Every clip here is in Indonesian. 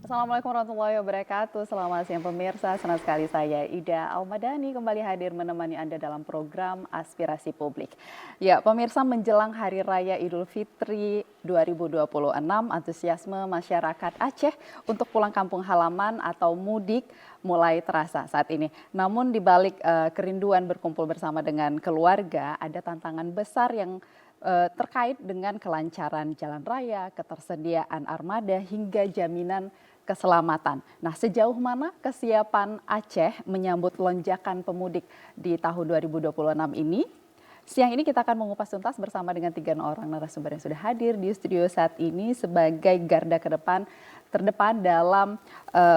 Assalamualaikum warahmatullahi wabarakatuh. Selamat siang pemirsa. Senang sekali saya Ida Almadani kembali hadir menemani Anda dalam program Aspirasi Publik. Ya, pemirsa, menjelang Hari Raya Idul Fitri 2026, antusiasme masyarakat Aceh untuk pulang kampung halaman atau mudik mulai terasa saat ini. Namun di balik kerinduan berkumpul bersama dengan keluarga, ada tantangan besar yang terkait dengan kelancaran jalan raya, ketersediaan armada hingga jaminan keselamatan. Nah, sejauh mana kesiapan Aceh menyambut lonjakan pemudik di tahun 2026 ini? Siang ini kita akan mengupas tuntas bersama dengan 3 orang narasumber yang sudah hadir di studio saat ini sebagai garda terdepan dalam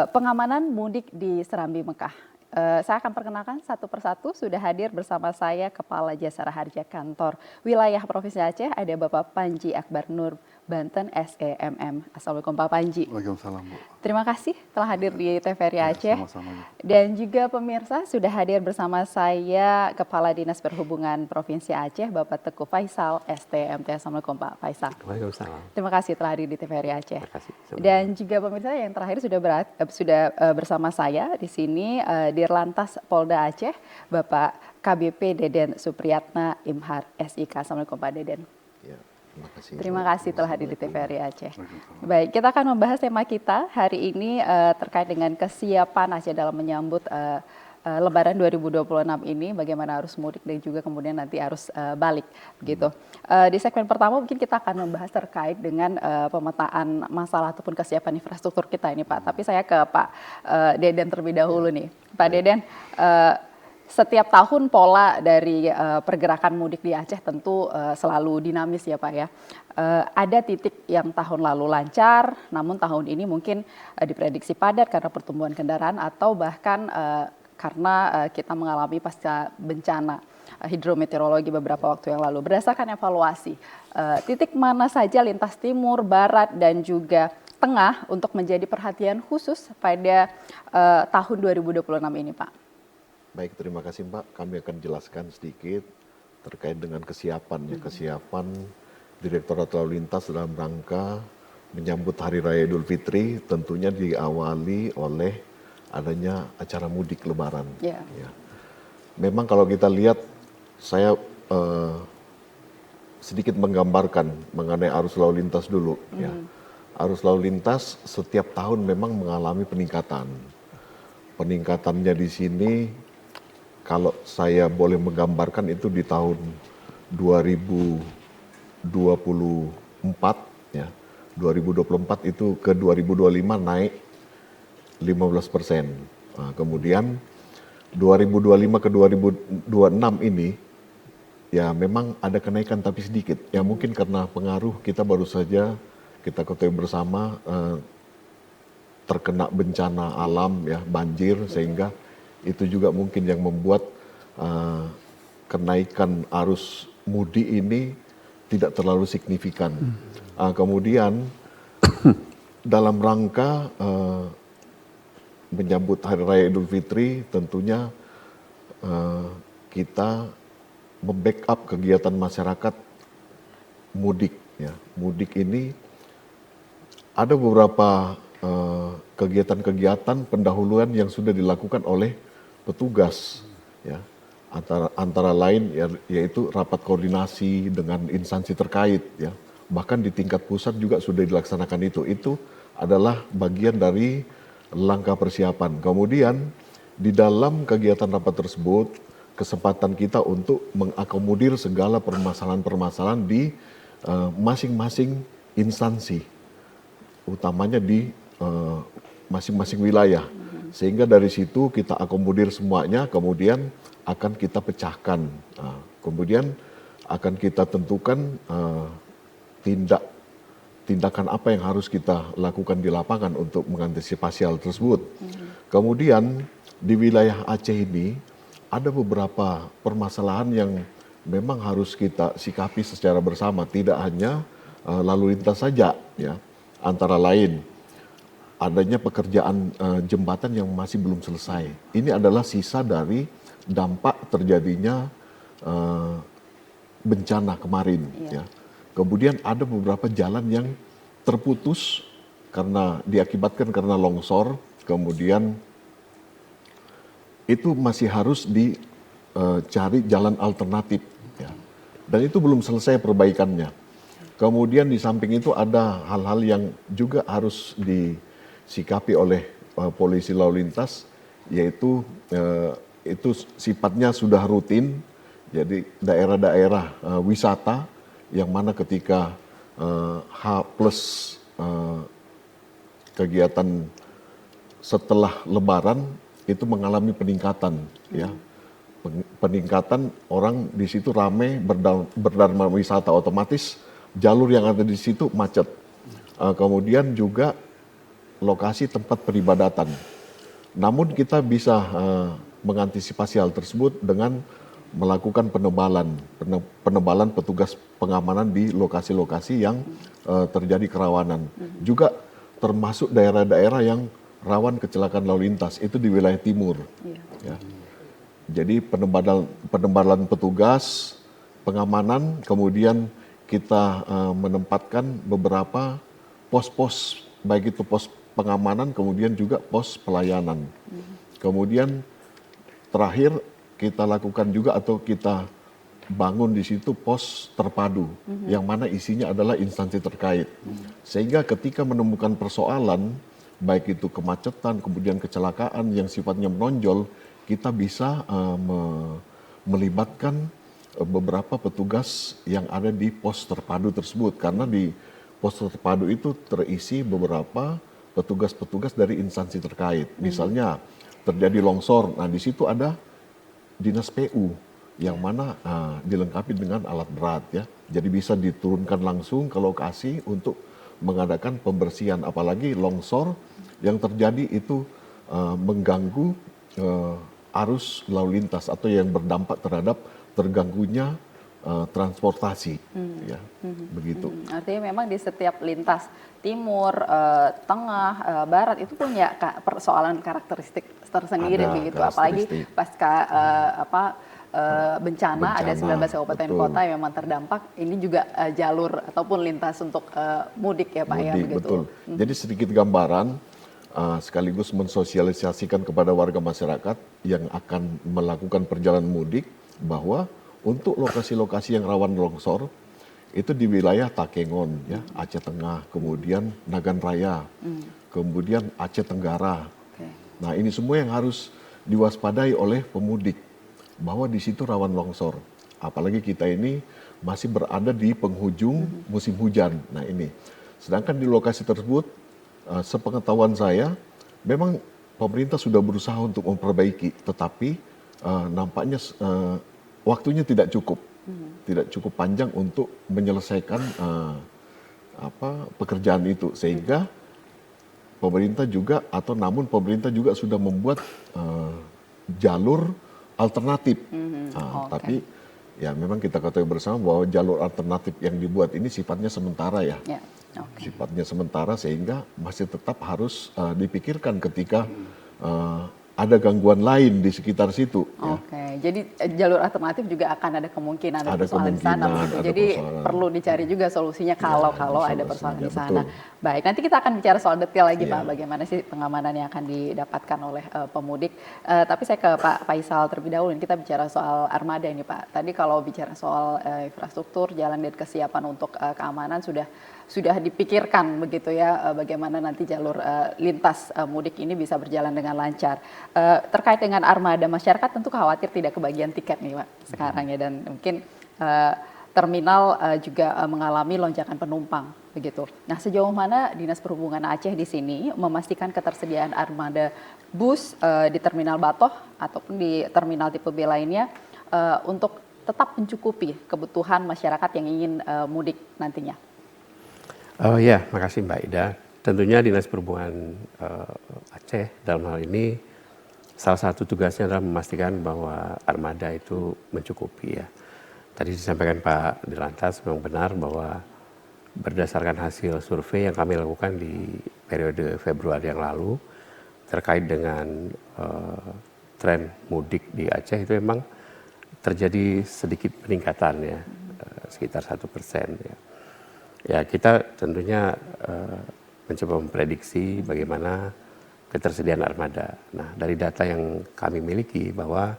pengamanan mudik di Serambi Mekah. Saya akan perkenalkan satu persatu. Sudah hadir bersama saya Kepala Jasara Harja Kantor Wilayah Provinsi Aceh, ada Bapak Panji Akbar Nur Banten SEMM. Assalamualaikum Pak Panji. Waalaikumsalam, Bu. Terima kasih telah hadir di TVRI Aceh. Sama-sama, Bu. Dan juga pemirsa sudah hadir bersama saya Kepala Dinas Perhubungan Provinsi Aceh Bapak Teguh Faisal STMT. Assalamualaikum Pak Faisal. Waalaikumsalam. Terima kasih telah hadir di TVRI Aceh. Terima kasih. Dan juga pemirsa yang terakhir sudah bersama saya di sini Dirlantas Polda Aceh Bapak KBP Deden Supriyatna Imhar SIK. Assalamualaikum Pak Deden. Ya, terima kasih. Terima kasih telah hadir di TVRI Aceh. Baik, kita akan membahas tema kita hari ini terkait dengan kesiapan Aceh dalam menyambut Lebaran 2026 ini, bagaimana arus mudik dan juga kemudian nanti arus balik begitu. Di segmen pertama mungkin kita akan membahas terkait dengan pemetaan masalah ataupun kesiapan infrastruktur kita ini Pak. Tapi saya ke Pak Deden terlebih dahulu nih. Pak Deden, setiap tahun pola dari pergerakan mudik di Aceh tentu selalu dinamis ya Pak ya. Ada titik yang tahun lalu lancar, namun tahun ini mungkin diprediksi padat karena pertumbuhan kendaraan atau bahkan karena kita mengalami pasca bencana hidrometeorologi beberapa waktu yang lalu. Berdasarkan evaluasi, titik mana saja lintas timur, barat, dan juga tengah untuk menjadi perhatian khusus pada tahun 2026 ini Pak? Baik, terima kasih Mbak. Kami akan jelaskan sedikit terkait dengan kesiapan Direktorat Lalu Lintas dalam rangka menyambut Hari Raya Idul Fitri, tentunya diawali oleh adanya acara mudik Lebaran. Yeah. Ya. Memang kalau kita lihat, saya sedikit menggambarkan mengenai arus lalu lintas dulu. Ya. Arus lalu lintas setiap tahun memang mengalami peningkatan. Peningkatannya di sini, kalau saya boleh menggambarkan itu di tahun 2024, ya, 2024 itu ke 2025 naik 15%. Nah, kemudian 2025 ke 2026 ini ya memang ada kenaikan tapi sedikit. Ya mungkin karena pengaruh kita baru saja kita ketahui bersama terkena bencana alam ya, banjir, sehingga itu juga mungkin yang membuat kenaikan arus mudik ini tidak terlalu signifikan. Kemudian dalam rangka menyambut Hari Raya Idul Fitri, tentunya kita membackup kegiatan masyarakat mudik. Ya. Mudik ini ada beberapa kegiatan-kegiatan pendahuluan yang sudah dilakukan oleh petugas. Ya. Antara lain yaitu rapat koordinasi dengan instansi terkait. Ya. Bahkan di tingkat pusat juga sudah dilaksanakan itu. Itu adalah bagian dari langkah persiapan. Kemudian di dalam kegiatan rapat tersebut, kesempatan kita untuk mengakomodir segala permasalahan-permasalahan di masing-masing instansi, utamanya di masing-masing wilayah. Sehingga dari situ kita akomodir semuanya, kemudian akan kita pecahkan. Kemudian akan kita tentukan tindakan apa yang harus kita lakukan di lapangan untuk mengantisipasi hal tersebut. Kemudian di wilayah Aceh ini ada beberapa permasalahan yang memang harus kita sikapi secara bersama, tidak hanya lalu lintas saja, ya. Antara lain adanya pekerjaan jembatan yang masih belum selesai. Ini adalah sisa dari dampak terjadinya bencana kemarin. Ya. Kemudian ada beberapa jalan yang terputus karena diakibatkan karena longsor, kemudian itu masih harus dicari jalan alternatif, ya. Dan itu belum selesai perbaikannya. Kemudian di samping itu ada hal-hal yang juga harus disikapi oleh polisi lalu lintas, yaitu itu sifatnya sudah rutin. Jadi daerah-daerah wisata yang mana ketika H plus kegiatan setelah Lebaran itu mengalami peningkatan, ya. Peningkatan orang di situ ramai berdharma wisata, otomatis jalur yang ada di situ macet. Kemudian juga lokasi tempat peribadatan. Namun kita bisa mengantisipasi hal tersebut dengan melakukan penebalan petugas pengamanan di lokasi-lokasi yang terjadi kerawanan. Juga termasuk daerah-daerah yang rawan kecelakaan lalu lintas, itu di wilayah timur. Ya. Jadi penebalan petugas, pengamanan, kemudian kita menempatkan beberapa pos-pos, baik itu pos pengamanan, kemudian juga pos pelayanan. Kemudian terakhir kita lakukan juga atau kita bangun di situ pos terpadu, yang mana isinya adalah instansi terkait. Sehingga ketika menemukan persoalan, baik itu kemacetan, kemudian kecelakaan yang sifatnya menonjol, kita bisa melibatkan beberapa petugas yang ada di pos terpadu tersebut. Karena di pos terpadu itu terisi beberapa petugas-petugas dari instansi terkait. Misalnya terjadi longsor, nah di situ ada dinas PU yang mana dilengkapi dengan alat berat, ya. Jadi bisa diturunkan langsung ke lokasi untuk mengadakan pembersihan. Apalagi longsor yang terjadi itu mengganggu arus lalu lintas atau yang berdampak terhadap terganggunya transportasi, ya, begitu. Artinya memang di setiap lintas timur, tengah, barat itu punya persoalan karakteristik tersendiri Ada begitu. Apalagi pasca bencana ada 19 kabupaten kota yang memang terdampak. Ini juga jalur ataupun lintas untuk mudik ya Pak, ya begitu. Betul. Jadi sedikit gambaran sekaligus mensosialisasikan kepada warga masyarakat yang akan melakukan perjalanan mudik bahwa untuk lokasi-lokasi yang rawan longsor itu di wilayah Takengon, ya, Aceh Tengah, kemudian Nagan Raya, kemudian Aceh Tenggara. Nah, ini semua yang harus diwaspadai oleh pemudik bahwa di situ rawan longsor. Apalagi kita ini masih berada di penghujung musim hujan. Nah, ini. Sedangkan di lokasi tersebut, sepengetahuan saya, memang pemerintah sudah berusaha untuk memperbaiki, tetapi nampaknya waktunya tidak cukup panjang untuk menyelesaikan pekerjaan itu, sehingga pemerintah juga pemerintah juga sudah membuat jalur alternatif. Tapi ya memang kita ketahui bersama bahwa jalur alternatif yang dibuat ini sifatnya sementara, ya. Sifatnya sementara, sehingga masih tetap harus dipikirkan ketika ada gangguan lain di sekitar situ. Jadi jalur alternatif juga akan ada kemungkinan ada persoalan di sana. Jadi perlu dicari juga solusinya kalau ada persoalan di sana. Betul. Baik, nanti kita akan bicara soal detail lagi Pak, bagaimana sih pengamanan yang akan didapatkan oleh pemudik. Tapi saya ke Pak Faisal terlebih dahulu. Kita bicara soal armada ini Pak. Tadi kalau bicara soal infrastruktur, jalan dan kesiapan untuk keamanan sudah dipikirkan begitu ya, bagaimana nanti jalur lintas mudik ini bisa berjalan dengan lancar. Terkait dengan armada, masyarakat tentu khawatir tidak kebagian tiket nih Pak sekarang ya, dan mungkin terminal juga mengalami lonjakan penumpang begitu. Nah, sejauh mana Dinas Perhubungan Aceh di sini memastikan ketersediaan armada bus di Terminal Batoh ataupun di terminal tipe B lainnya untuk tetap mencukupi kebutuhan masyarakat yang ingin mudik nantinya? Ya, makasih Mbak Ida. Tentunya Dinas Perhubungan Aceh dalam hal ini salah satu tugasnya adalah memastikan bahwa armada itu mencukupi, ya. Tadi disampaikan Pak Dirlantas memang benar bahwa berdasarkan hasil survei yang kami lakukan di periode Februari yang lalu terkait dengan tren mudik di Aceh itu memang terjadi sedikit peningkatan, ya, sekitar 1%, ya. Ya, kita tentunya mencoba memprediksi bagaimana ketersediaan armada. Nah, dari data yang kami miliki bahwa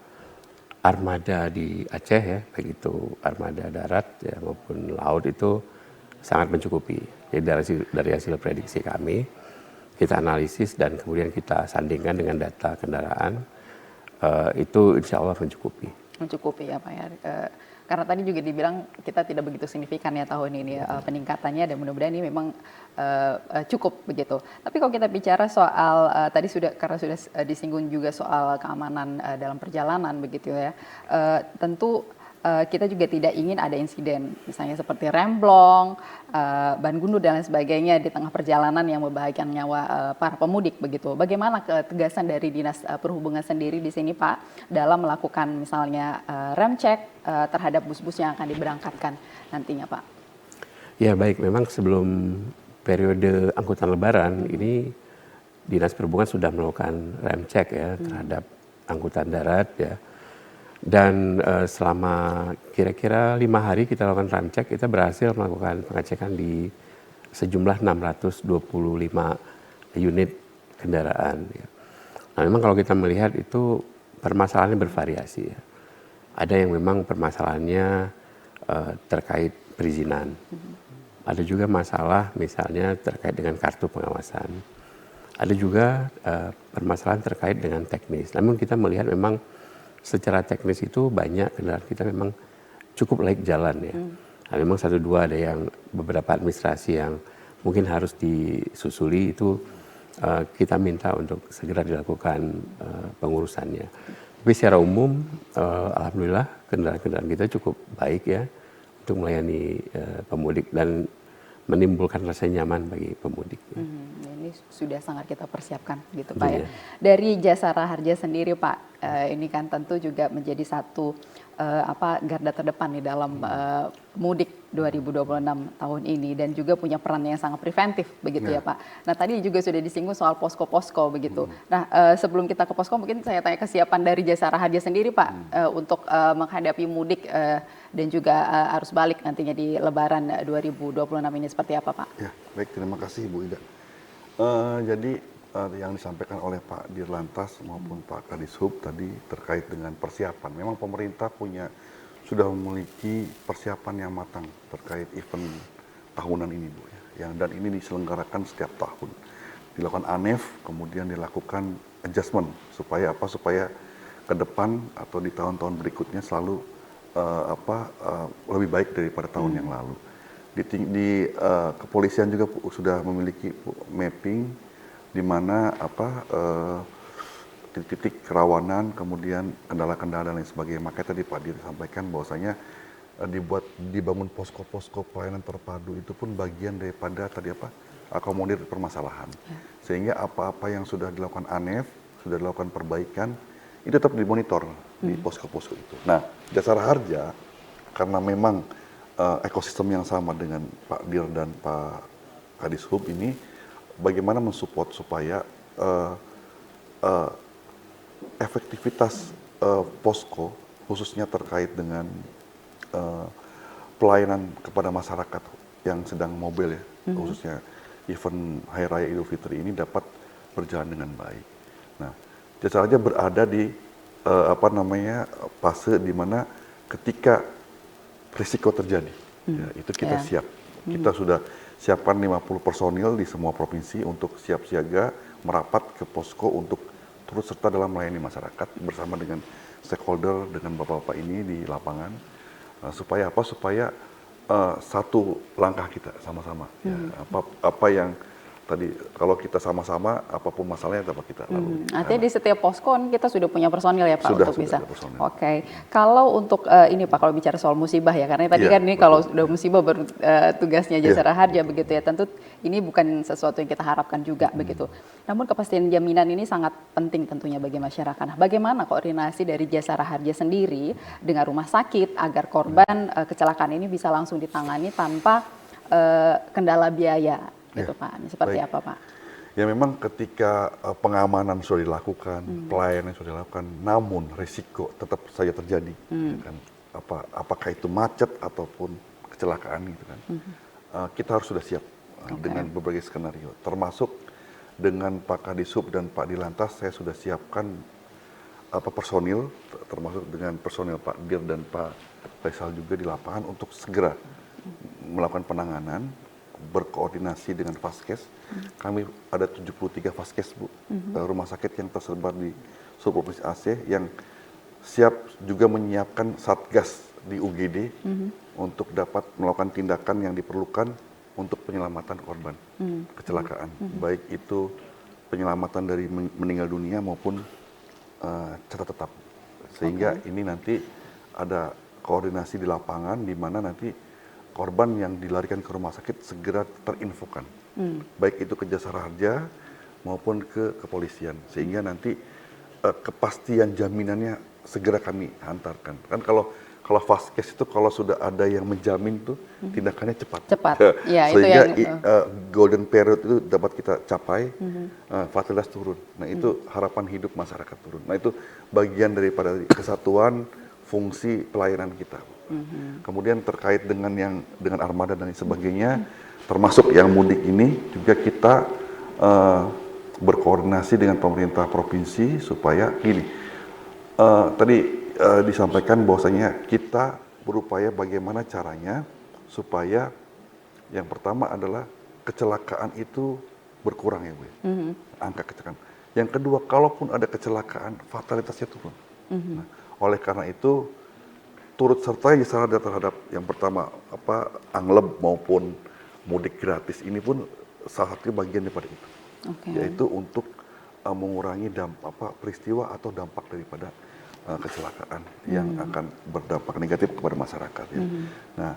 armada di Aceh ya, baik itu armada darat ya, maupun laut itu sangat mencukupi. Jadi dari hasil prediksi kami, kita analisis dan kemudian kita sandingkan dengan data kendaraan, itu insya Allah mencukupi. Mencukupi ya Pak ya. Karena tadi juga dibilang kita tidak begitu signifikan ya tahun ini peningkatannya, dan mudah-mudahan ini memang cukup begitu. Tapi kalau kita bicara soal tadi karena sudah disinggung juga soal keamanan dalam perjalanan begitu ya, tentu kita juga tidak ingin ada insiden misalnya seperti remblong, ban gundur dan lain sebagainya di tengah perjalanan yang membahayakan nyawa para pemudik begitu. Bagaimana ketegasan dari Dinas Perhubungan sendiri di sini Pak dalam melakukan misalnya rem cek terhadap bus-bus yang akan diberangkatkan nantinya Pak? Ya baik, memang sebelum periode angkutan Lebaran ini Dinas Perhubungan sudah melakukan rem cek ya terhadap angkutan darat ya. Dan selama kira-kira 5 hari kita lakukan rem cek, kita berhasil melakukan pengecekan di sejumlah 625 unit kendaraan. Ya. Nah memang kalau kita melihat itu permasalahannya bervariasi ya. Ada yang memang permasalahannya terkait perizinan. Ada juga masalah misalnya terkait dengan kartu pengawasan. Ada juga permasalahan terkait dengan teknis. Namun kita melihat memang secara teknis itu banyak kendaraan kita memang cukup layak jalan ya. Nah, memang 1-2 ada yang beberapa administrasi yang mungkin harus disusuli itu kita minta untuk segera dilakukan pengurusannya. Tapi secara umum alhamdulillah kendaraan-kendaraan kita cukup baik ya untuk melayani pemudik dan menimbulkan rasa nyaman bagi pemudik. Ini sudah sangat kita persiapkan gitu Pak ya. Dari Jasara Harja sendiri Pak, ini kan tentu juga menjadi satu garda terdepan di dalam mudik 2026 tahun ini, dan juga punya peran yang sangat preventif begitu ya Pak. Nah tadi juga sudah disinggung soal posko-posko begitu. Nah sebelum kita ke posko mungkin saya tanya kesiapan dari Jasara Harja sendiri Pak untuk menghadapi mudik dan juga arus balik nantinya di Lebaran 2026 ini seperti apa Pak? Ya, baik, terima kasih Bu Ida. Jadi yang disampaikan oleh Pak Dirlantas maupun Pak Kadishub tadi terkait dengan persiapan. Memang pemerintah sudah memiliki persiapan yang matang terkait event tahunan ini Bu ya. Dan ini diselenggarakan setiap tahun. Dilakukan ANEF, kemudian dilakukan adjustment supaya apa? Supaya ke depan atau di tahun-tahun berikutnya selalu lebih baik daripada tahun yang lalu. Di kepolisian juga sudah memiliki mapping di mana titik-titik kerawanan, kemudian kendala-kendala dan lain sebagainya. Makanya tadi Pak Dir sampaikan bahwasanya dibangun posko-posko pelayanan terpadu itu pun bagian daripada akomodir permasalahan. Sehingga apa-apa yang sudah dilakukan ANEF, sudah dilakukan perbaikan, itu tetap dimonitor di posko-posko itu. Nah, Jasara Harja karena memang ekosistem yang sama dengan Pak Dir dan Pak Kadishub ini, bagaimana mensupport supaya efektivitas posko khususnya terkait dengan pelayanan kepada masyarakat yang sedang mobil ya, khususnya event Hari Raya Idul Fitri ini dapat berjalan dengan baik. Nah, Jasara Harja berada di fase di mana ketika risiko terjadi, ya, itu kita siap. Kita sudah siapkan 50 personil di semua provinsi untuk siap siaga merapat ke posko untuk turut serta dalam melayani masyarakat bersama dengan stakeholder, dengan bapak-bapak ini di lapangan, supaya satu langkah kita sama-sama. Ya, apa yang tadi kalau kita sama-sama apapun masalahnya dapat kita lalui. Artinya di setiap posko kita sudah punya personil ya Pak untuk bisa. Oke. Kalau untuk ini Pak, kalau bicara soal musibah ya, karena tadi kan ini betul. Kalau sudah musibah baru tugasnya Jasara Harja begitu ya. Tentu ini bukan sesuatu yang kita harapkan juga begitu. Namun kepastian jaminan ini sangat penting tentunya bagi masyarakat. Nah, bagaimana koordinasi dari Jasara Harja sendiri dengan rumah sakit agar korban kecelakaan ini bisa langsung ditangani tanpa kendala biaya? Gitu Pak, ini seperti apa Pak? Ya memang ketika pengamanan sudah dilakukan, pelayanan sudah dilakukan, namun risiko tetap saja terjadi, kan? Apakah itu macet ataupun kecelakaan gitu kan? Kita harus sudah siap dengan berbagai skenario, termasuk dengan Pak Kadishub dan Pak Dirlantas saya sudah siapkan personil, termasuk dengan personil Pak Dir dan Pak Faisal juga di lapangan untuk segera melakukan penanganan, berkoordinasi dengan Vaskes. Kami ada 73 Vaskes, Bu, rumah sakit yang tersebar di seluruh Provinsi Aceh yang siap juga menyiapkan satgas di UGD untuk dapat melakukan tindakan yang diperlukan untuk penyelamatan korban kecelakaan, baik itu penyelamatan dari meninggal dunia maupun catat tetap, sehingga ini nanti ada koordinasi di lapangan di mana nanti korban yang dilarikan ke rumah sakit segera terinfokan, baik itu ke Jasara Harja maupun ke kepolisian, sehingga nanti kepastian jaminannya segera kami hantarkan. Kan kalau Vaskes itu kalau sudah ada yang menjamin tuh tindakannya cepat. Ya, sehingga itu yang, golden period itu dapat kita capai, fatalitas turun. Nah itu harapan hidup masyarakat turun. Nah itu bagian daripada kesatuan fungsi pelayanan kita. Kemudian terkait dengan armada dan sebagainya, termasuk yang mudik ini juga kita berkoordinasi dengan pemerintah provinsi supaya gini. Tadi disampaikan bahwasanya kita berupaya bagaimana caranya supaya yang pertama adalah kecelakaan itu berkurang ya Bu. Angka kecelakaan. Yang kedua, kalaupun ada kecelakaan, fatalitasnya turun. Nah, oleh karena itu turut serta terhadap yang pertama angleb maupun mudik gratis ini pun salah satu bagian daripada itu, yaitu untuk mengurangi peristiwa atau dampak daripada kecelakaan yang akan berdampak negatif kepada masyarakat. Ya. Nah,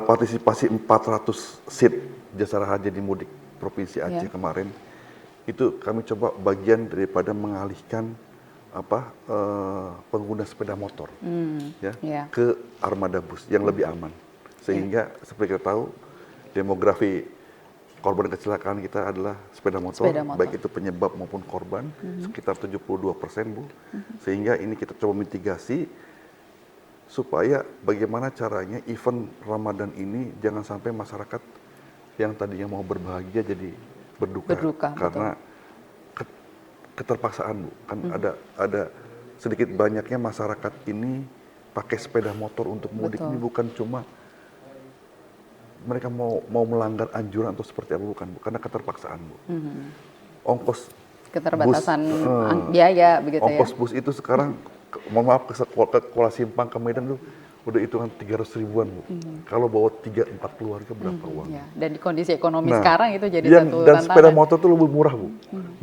partisipasi 400 seat Jasara Harja di mudik Provinsi Aceh kemarin itu kami coba bagian daripada mengalihkan pengguna sepeda motor ke armada bus yang lebih aman, sehingga seperti kita tahu demografi korban kecelakaan kita adalah sepeda motor, baik itu penyebab maupun korban, sekitar 72%, Bu. Sehingga ini kita coba mitigasi supaya bagaimana caranya event Ramadan ini jangan sampai masyarakat yang tadinya mau berbahagia jadi berduka karena keterpaksaan, Bu. Kan ada sedikit banyaknya masyarakat ini pakai sepeda motor untuk mudik ini bukan cuma mereka mau melanggar anjuran atau seperti apa, bukan, Bu, karena keterpaksaan, Bu. Ongkos keterbatasan biaya begitu ongkos bus itu sekarang mohon maaf ke Kuala Simpang ke Medan tuh udah hitungan 300 ribuan, Bu. Kalau bawa 3-4 keluarga berapa uang? Ya, dan di kondisi ekonomi sekarang itu jadi satu dan tantangan. sepeda motor tuh lebih murah, Bu.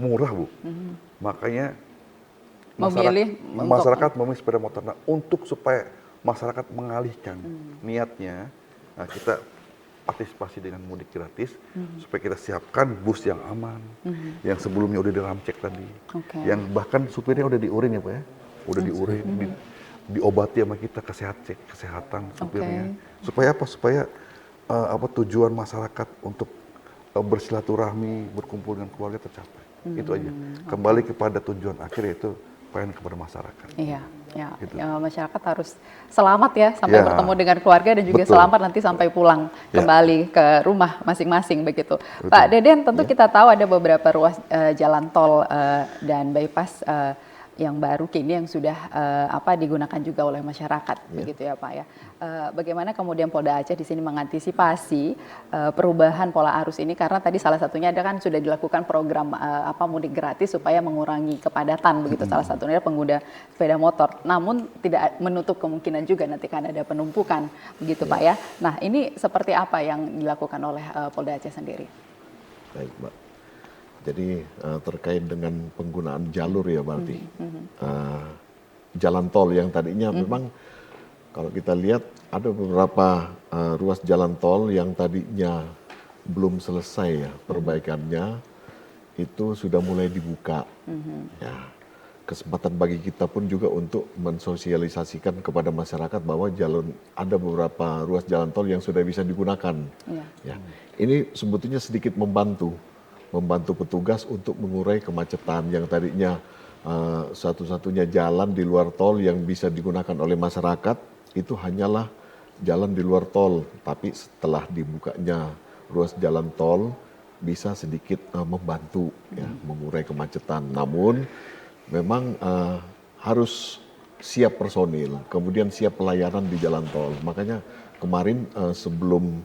Murah, Bu. Makanya masyarakat memilih sepeda motor. Nah, untuk supaya masyarakat mengalihkan niatnya, nah kita partisipasi dengan mudik gratis supaya kita siapkan bus yang aman, yang sebelumnya udah diramcek tadi, yang bahkan supirnya udah diurin ya Pak ya, udah diurin, diobati sama kita kesehatan supirnya, supaya apa? Supaya tujuan masyarakat untuk bersilaturahmi, berkumpul dengan keluarga tercapai. Itu aja. Kembali kepada tujuan akhir, yaitu pelayanan kepada masyarakat. Iya, gitu. Ya, masyarakat harus selamat ya sampai bertemu dengan keluarga dan juga selamat nanti sampai pulang kembali ke rumah masing-masing begitu. Betul. Pak Deden, tentu kita tahu ada beberapa ruas jalan tol dan bypass yang baru kini yang sudah digunakan juga oleh masyarakat begitu ya Pak ya. Bagaimana kemudian Polda Aceh di sini mengantisipasi perubahan pola arus ini, karena tadi salah satunya ada kan sudah dilakukan program mudik gratis supaya mengurangi kepadatan begitu, salah satunya pengguna sepeda motor. Namun tidak menutup kemungkinan juga nanti kan ada penumpukan begitu Pak ya. Nah, ini seperti apa yang dilakukan oleh Polda Aceh sendiri? Baik, Mbak. Jadi terkait dengan penggunaan jalur ya berarti jalan tol yang tadinya memang kalau kita lihat ada beberapa ruas jalan tol yang tadinya belum selesai ya perbaikannya, itu sudah mulai dibuka. Ya, kesempatan bagi kita pun juga untuk mensosialisasikan kepada masyarakat bahwa ada beberapa ruas jalan tol yang sudah bisa digunakan. Ya, ini sebetulnya sedikit membantu petugas untuk mengurai kemacetan yang tadinya satu-satunya jalan di luar tol yang bisa digunakan oleh masyarakat itu hanyalah jalan di luar tol, tapi setelah dibukanya ruas jalan tol bisa sedikit membantu ya mengurai kemacetan. Namun memang harus siap personil, kemudian siap pelayanan di jalan tol. Makanya kemarin sebelum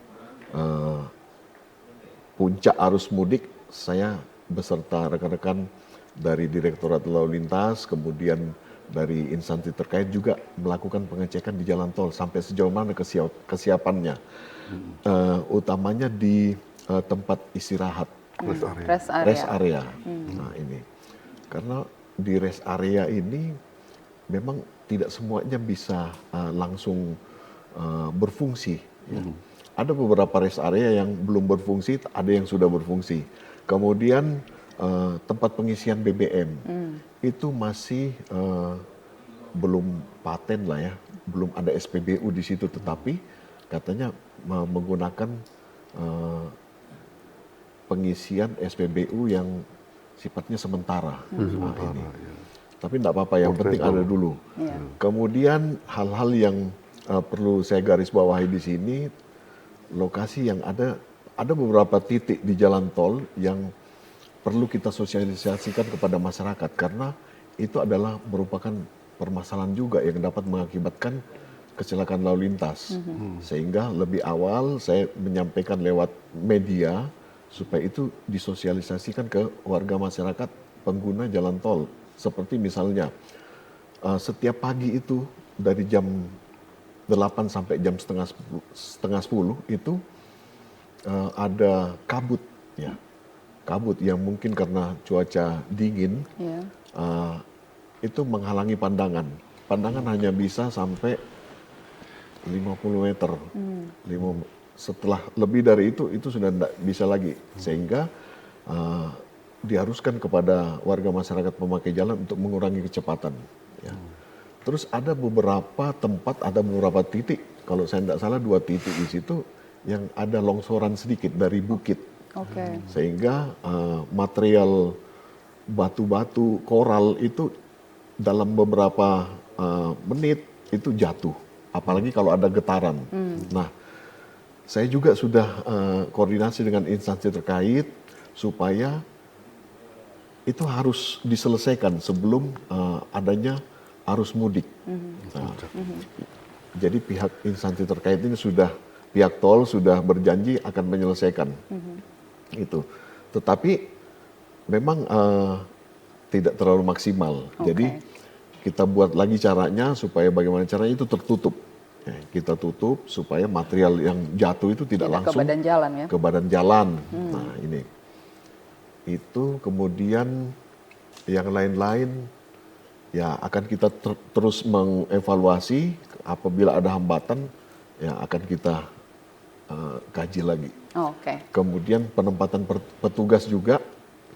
puncak arus mudik, saya beserta rekan-rekan dari Direktorat Lalu Lintas, kemudian dari instansi terkait juga melakukan pengecekan di jalan tol sampai sejauh mana kesiapannya, utamanya di tempat istirahat, rest area. Nah ini, karena di rest area ini memang tidak semuanya bisa langsung berfungsi. Ya. Ada beberapa rest area yang belum berfungsi, ada yang sudah berfungsi. Kemudian tempat pengisian BBM itu masih belum paten lah ya, belum ada SPBU di situ, tetapi katanya menggunakan pengisian SPBU yang sifatnya sementara. Nah, ini. Tapi tidak apa-apa, yang penting ada dulu. Kemudian hal-hal yang perlu saya garis bawahi di sini, lokasi yang ada beberapa titik di jalan tol yang perlu kita sosialisasikan kepada masyarakat, karena itu adalah merupakan permasalahan juga yang dapat mengakibatkan kecelakaan lalu lintas. Sehingga lebih awal saya menyampaikan lewat media supaya itu disosialisasikan ke warga masyarakat pengguna jalan tol. Seperti misalnya setiap pagi itu dari jam 8 sampai jam setengah 10 itu ada kabut ya, kabut yang mungkin karena cuaca dingin itu menghalangi pandangan hanya bisa sampai 50 meter. Setelah lebih dari itu sudah tidak bisa lagi, sehingga diharuskan kepada warga masyarakat pemakai jalan untuk mengurangi kecepatan ya. Terus ada beberapa tempat, ada beberapa titik, kalau saya tidak salah 2 titik di situ yang ada longsoran sedikit dari bukit. Sehingga material batu-batu koral itu dalam beberapa menit itu jatuh, apalagi kalau ada getaran. Nah, saya juga sudah koordinasi dengan instansi terkait supaya itu harus diselesaikan sebelum adanya arus mudik. Nah, jadi pihak instansi terkait ini pihak tol sudah berjanji akan menyelesaikan itu. Tetapi memang tidak terlalu maksimal. Jadi kita buat lagi caranya supaya bagaimana caranya itu tertutup. Ya, kita tutup supaya material yang jatuh itu tidak langsung ke badan jalan ya. Ke badan jalan. Nah ini. Itu kemudian yang lain-lain ya akan kita terus mengevaluasi, apabila ada hambatan ya akan kita kaji lagi. Kemudian penempatan petugas juga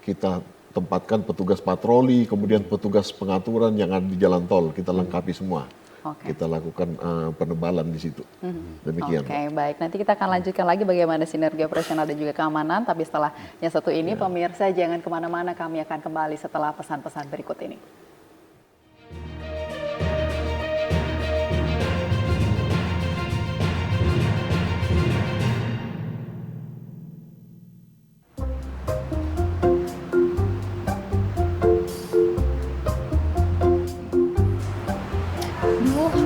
kita tempatkan, petugas patroli, kemudian petugas pengaturan yang ada di jalan tol kita lengkapi semua. Kita lakukan penebalan di situ. Demikian. Baik. Nanti kita akan lanjutkan lagi bagaimana sinergi operasional dan juga keamanan. Tapi setelah yang satu ini, pemirsa jangan kemana-mana. Kami akan kembali setelah pesan-pesan berikut ini.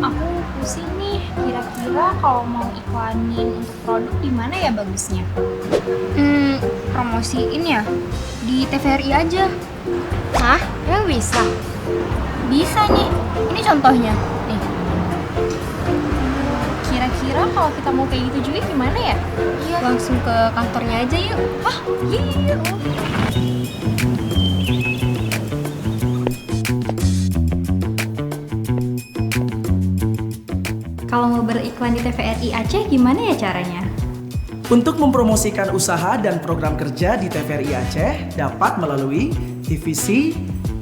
Aku pusing nih, kira-kira kalau mau iklanin untuk produk di mana ya bagusnya? Promosiin ya di TVRI aja. Hah? Emang bisa? Bisa nih, ini contohnya nih. Kira-kira kalau kita mau kayak gitu juga gimana ya? Iya. Langsung ke kantornya aja yuk. Hah? Iya. Kalau mau beriklan di TVRI Aceh gimana ya caranya? Untuk mempromosikan usaha dan program kerja di TVRI Aceh dapat melalui TVC,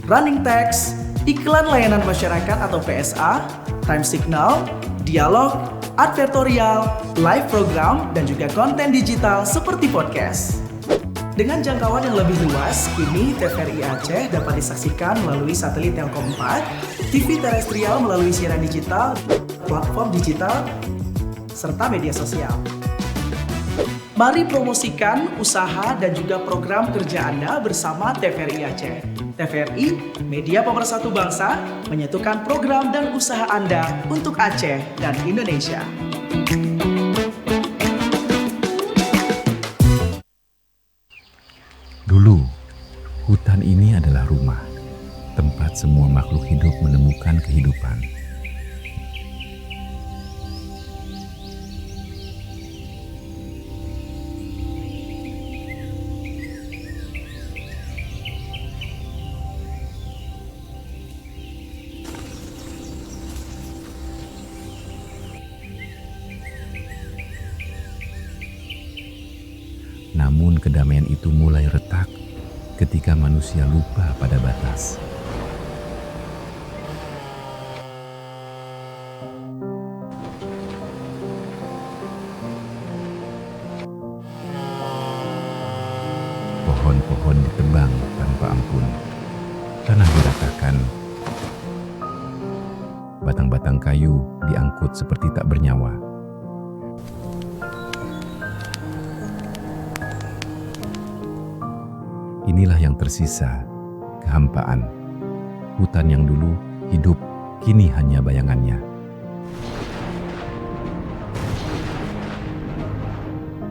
running text, iklan layanan masyarakat atau PSA, time signal, dialog, advertorial, live program, dan juga konten digital seperti podcast. Dengan jangkauan yang lebih luas, kini TVRI Aceh dapat disaksikan melalui satelit Telkom 4, TV terestrial melalui siaran digital, platform digital, serta media sosial. Mari promosikan usaha dan juga program kerja Anda bersama TVRI Aceh. TVRI, media pemersatu bangsa, menyatukan program dan usaha Anda untuk Aceh dan Indonesia. Dulu, hutan ini adalah rumah, tempat semua makhluk hidup menemukan kehidupan. Namun kedamaian itu mulai retak ketika manusia lupa pada batas. Pohon-pohon ditebang tanpa ampun, tanah diratakan, batang-batang kayu diangkut seperti tak bernyawa. Inilah yang tersisa, kehampaan. Hutan yang dulu hidup, kini hanya bayangannya.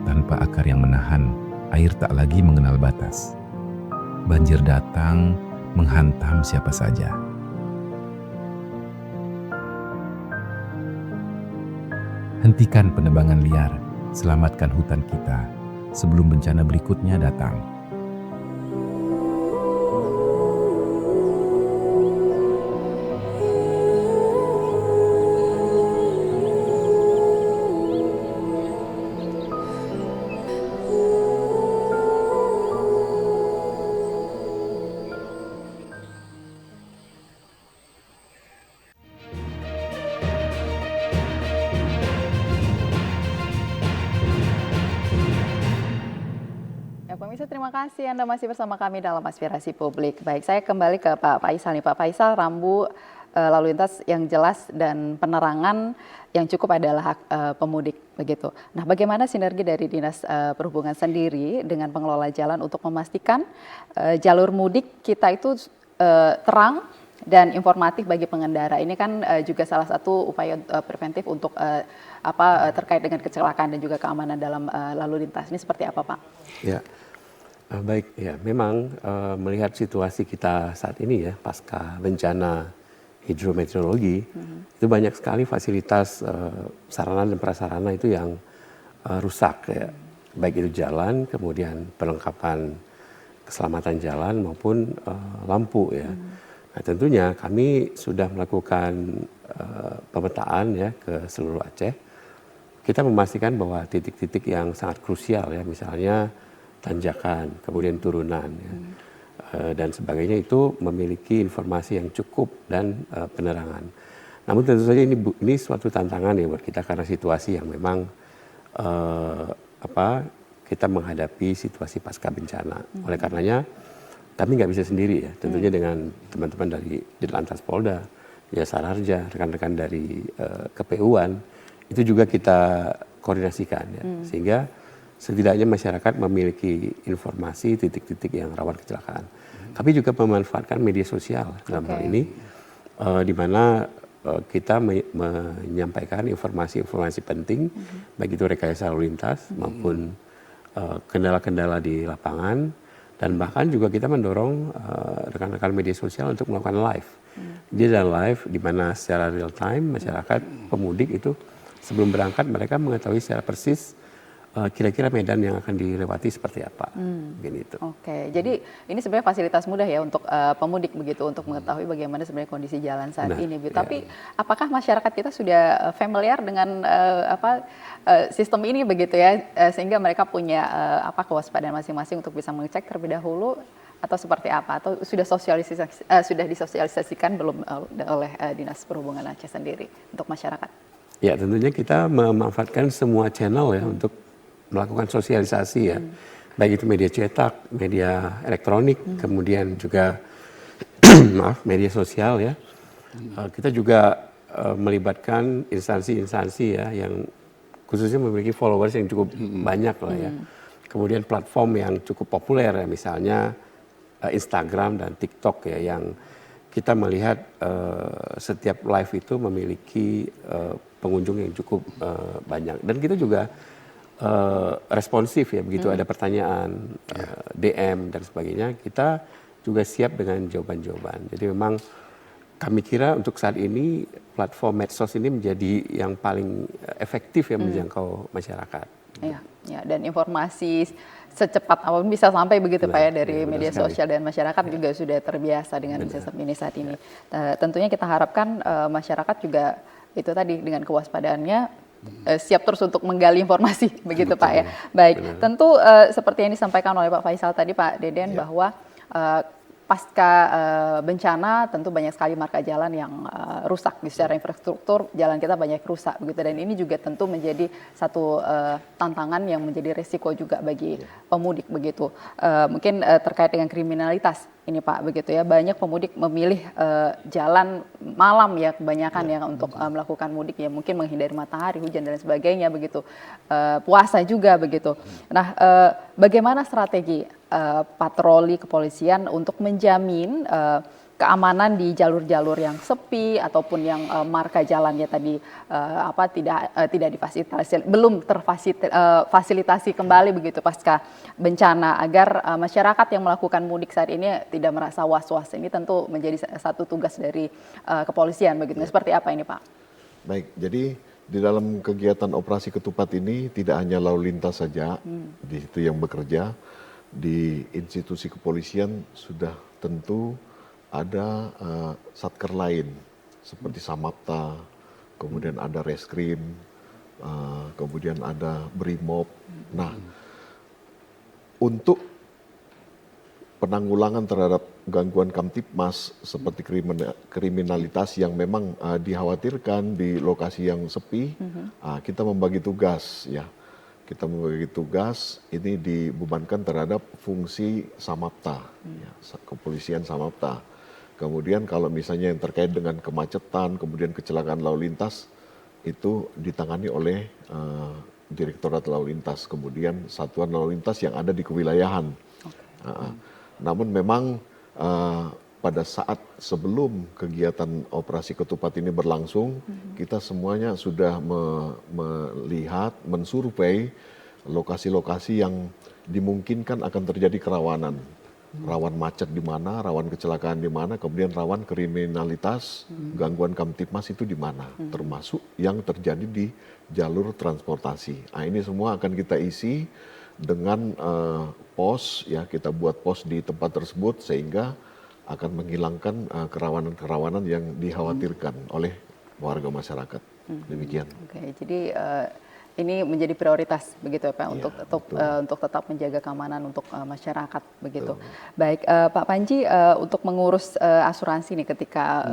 Tanpa akar yang menahan, air tak lagi mengenal batas. Banjir datang, menghantam siapa saja. Hentikan penebangan liar, selamatkan hutan kita sebelum bencana berikutnya datang. Ya, pemirsa, terima kasih Anda masih bersama kami dalam Aspirasi Publik. Baik, saya kembali ke Pak Faisal nih. Pak Faisal, rambu lalu lintas yang jelas dan penerangan yang cukup adalah hak pemudik begitu. Nah, bagaimana sinergi dari Dinas Perhubungan sendiri dengan pengelola jalan untuk memastikan jalur mudik kita itu terang dan informatif bagi pengendara? Ini kan juga salah satu upaya preventif untuk terkait dengan kecelakaan dan juga keamanan dalam lalu lintas. Ini seperti apa, Pak? Ya, baik ya. Memang melihat situasi kita saat ini ya, pasca bencana hidrometeorologi, itu banyak sekali fasilitas sarana dan prasarana itu yang rusak ya, baik itu jalan, kemudian perlengkapan keselamatan jalan maupun lampu ya. Nah, tentunya kami sudah melakukan pemetaan ya ke seluruh Aceh. Kita memastikan bahwa titik-titik yang sangat krusial ya, misalnya tanjakan, kemudian turunan ya, dan sebagainya itu memiliki informasi yang cukup dan penerangan. Namun tentu saja ini suatu tantangan ya buat kita karena situasi yang memang kita menghadapi situasi pasca bencana. Oleh karenanya kami nggak bisa sendiri ya, tentunya dengan teman-teman dari Ditlantas Polda, Jasa Harja, rekan-rekan dari KPU-an, itu juga kita koordinasikan ya, sehingga setidaknya masyarakat memiliki informasi titik-titik yang rawan kecelakaan. Kami juga memanfaatkan media sosial dalam hal ini, di mana kita menyampaikan informasi-informasi penting, baik itu rekayasa lalu lintas maupun kendala-kendala di lapangan, dan bahkan juga kita mendorong rekan-rekan media sosial untuk melakukan live. Dia live di mana secara real time masyarakat pemudik itu sebelum berangkat mereka mengetahui secara persis kira-kira medan yang akan dilewati seperti apa. Begitu. Oke, jadi ini sebenarnya fasilitas mudah ya untuk pemudik begitu, untuk mengetahui bagaimana sebenarnya kondisi jalan saat ini. Ya. Tapi apakah masyarakat kita sudah familiar dengan sistem ini begitu ya, sehingga mereka punya kewaspadaan masing-masing untuk bisa mengecek terlebih dahulu, atau seperti apa? Atau sudah disosialisasikan belum oleh Dinas Perhubungan Aceh sendiri untuk masyarakat? Ya, tentunya kita memanfaatkan semua channel ya untuk melakukan sosialisasi ya, baik itu media cetak, media elektronik, kemudian juga media sosial ya. Kita juga melibatkan instansi-instansi ya yang khususnya memiliki followers yang cukup banyak lah ya. Kemudian platform yang cukup populer ya, misalnya Instagram dan TikTok ya, yang kita melihat setiap live itu memiliki pengunjung yang cukup banyak. Dan kita juga responsif ya, begitu ada pertanyaan, DM dan sebagainya, kita juga siap dengan jawaban-jawaban. Jadi memang kami kira untuk saat ini platform medsos ini menjadi yang paling efektif ya menjangkau masyarakat. Ya, dan informasi secepat apapun bisa sampai begitu Pak ya dari media sekali. sosial, dan masyarakat juga sudah terbiasa dengan sistem ini saat ini. Tentunya kita harapkan masyarakat juga itu tadi dengan kewaspadaannya siap terus untuk menggali informasi begitu Pak ya. Baik, tentu seperti yang disampaikan oleh Pak Faisal tadi Pak Deden bahwa pasca bencana tentu banyak sekali marka jalan yang rusak secara infrastruktur, jalan kita banyak rusak begitu, dan ini juga tentu menjadi satu tantangan yang menjadi resiko juga bagi pemudik begitu. Mungkin terkait dengan kriminalitas ini Pak begitu ya, banyak pemudik memilih jalan malam ya kebanyakan ya untuk melakukan mudik ya, mungkin menghindari matahari, hujan dan sebagainya begitu, puasa juga begitu. Nah, bagaimana strategi patroli kepolisian untuk menjamin keamanan di jalur-jalur yang sepi ataupun yang marka jalannya tadi tidak difasilitasi, belum terfasilitasi kembali begitu pasca bencana, agar masyarakat yang melakukan mudik saat ini tidak merasa was-was. Ini tentu menjadi satu tugas dari kepolisian begitu. Seperti apa ini Pak? Baik, jadi di dalam kegiatan operasi ketupat ini tidak hanya lalu lintas saja di situ yang bekerja. Di institusi kepolisian sudah tentu ada satker lain seperti Samapta, kemudian ada Reskrim, kemudian ada Brimob. Nah, untuk penanggulangan terhadap gangguan Kamtipmas seperti kriminalitas yang memang dikhawatirkan di lokasi yang sepi, kita membagi tugas ya. Kita membagi tugas ini dibebankan terhadap fungsi Samapta, ya, kepolisian Samapta. Kemudian kalau misalnya yang terkait dengan kemacetan, kemudian kecelakaan lalu lintas, itu ditangani oleh Direktorat Lalu Lintas, kemudian Satuan Lalu Lintas yang ada di kewilayahan. Namun memang pada saat sebelum kegiatan operasi ketupat ini berlangsung, kita semuanya sudah melihat, mensurvei lokasi-lokasi yang dimungkinkan akan terjadi kerawanan. Rawan macet di mana, rawan kecelakaan di mana, kemudian rawan kriminalitas, gangguan Kamtipmas itu di mana, termasuk yang terjadi di jalur transportasi. Nah, ini semua akan kita isi dengan pos, ya kita buat pos di tempat tersebut sehingga akan menghilangkan kerawanan-kerawanan yang dikhawatirkan oleh warga masyarakat. Demikian. Oke, jadi ini menjadi prioritas begitu ya Pak, untuk tetap menjaga keamanan untuk masyarakat begitu. Baik, Pak Panji, untuk mengurus asuransi nih ketika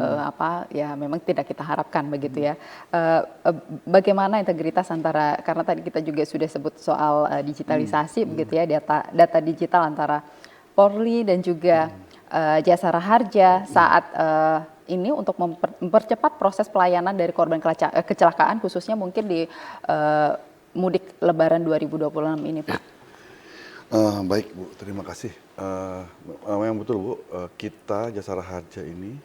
ya memang tidak kita harapkan begitu ya. Bagaimana integritas antara, karena tadi kita juga sudah sebut soal digitalisasi begitu ya, data digital antara Polri dan juga Jasara Harja saat ini untuk mempercepat proses pelayanan dari korban kecelakaan, khususnya mungkin di mudik Lebaran 2026 ini Pak. Baik Bu, terima kasih. Memang betul Bu, kita Jasara Harja ini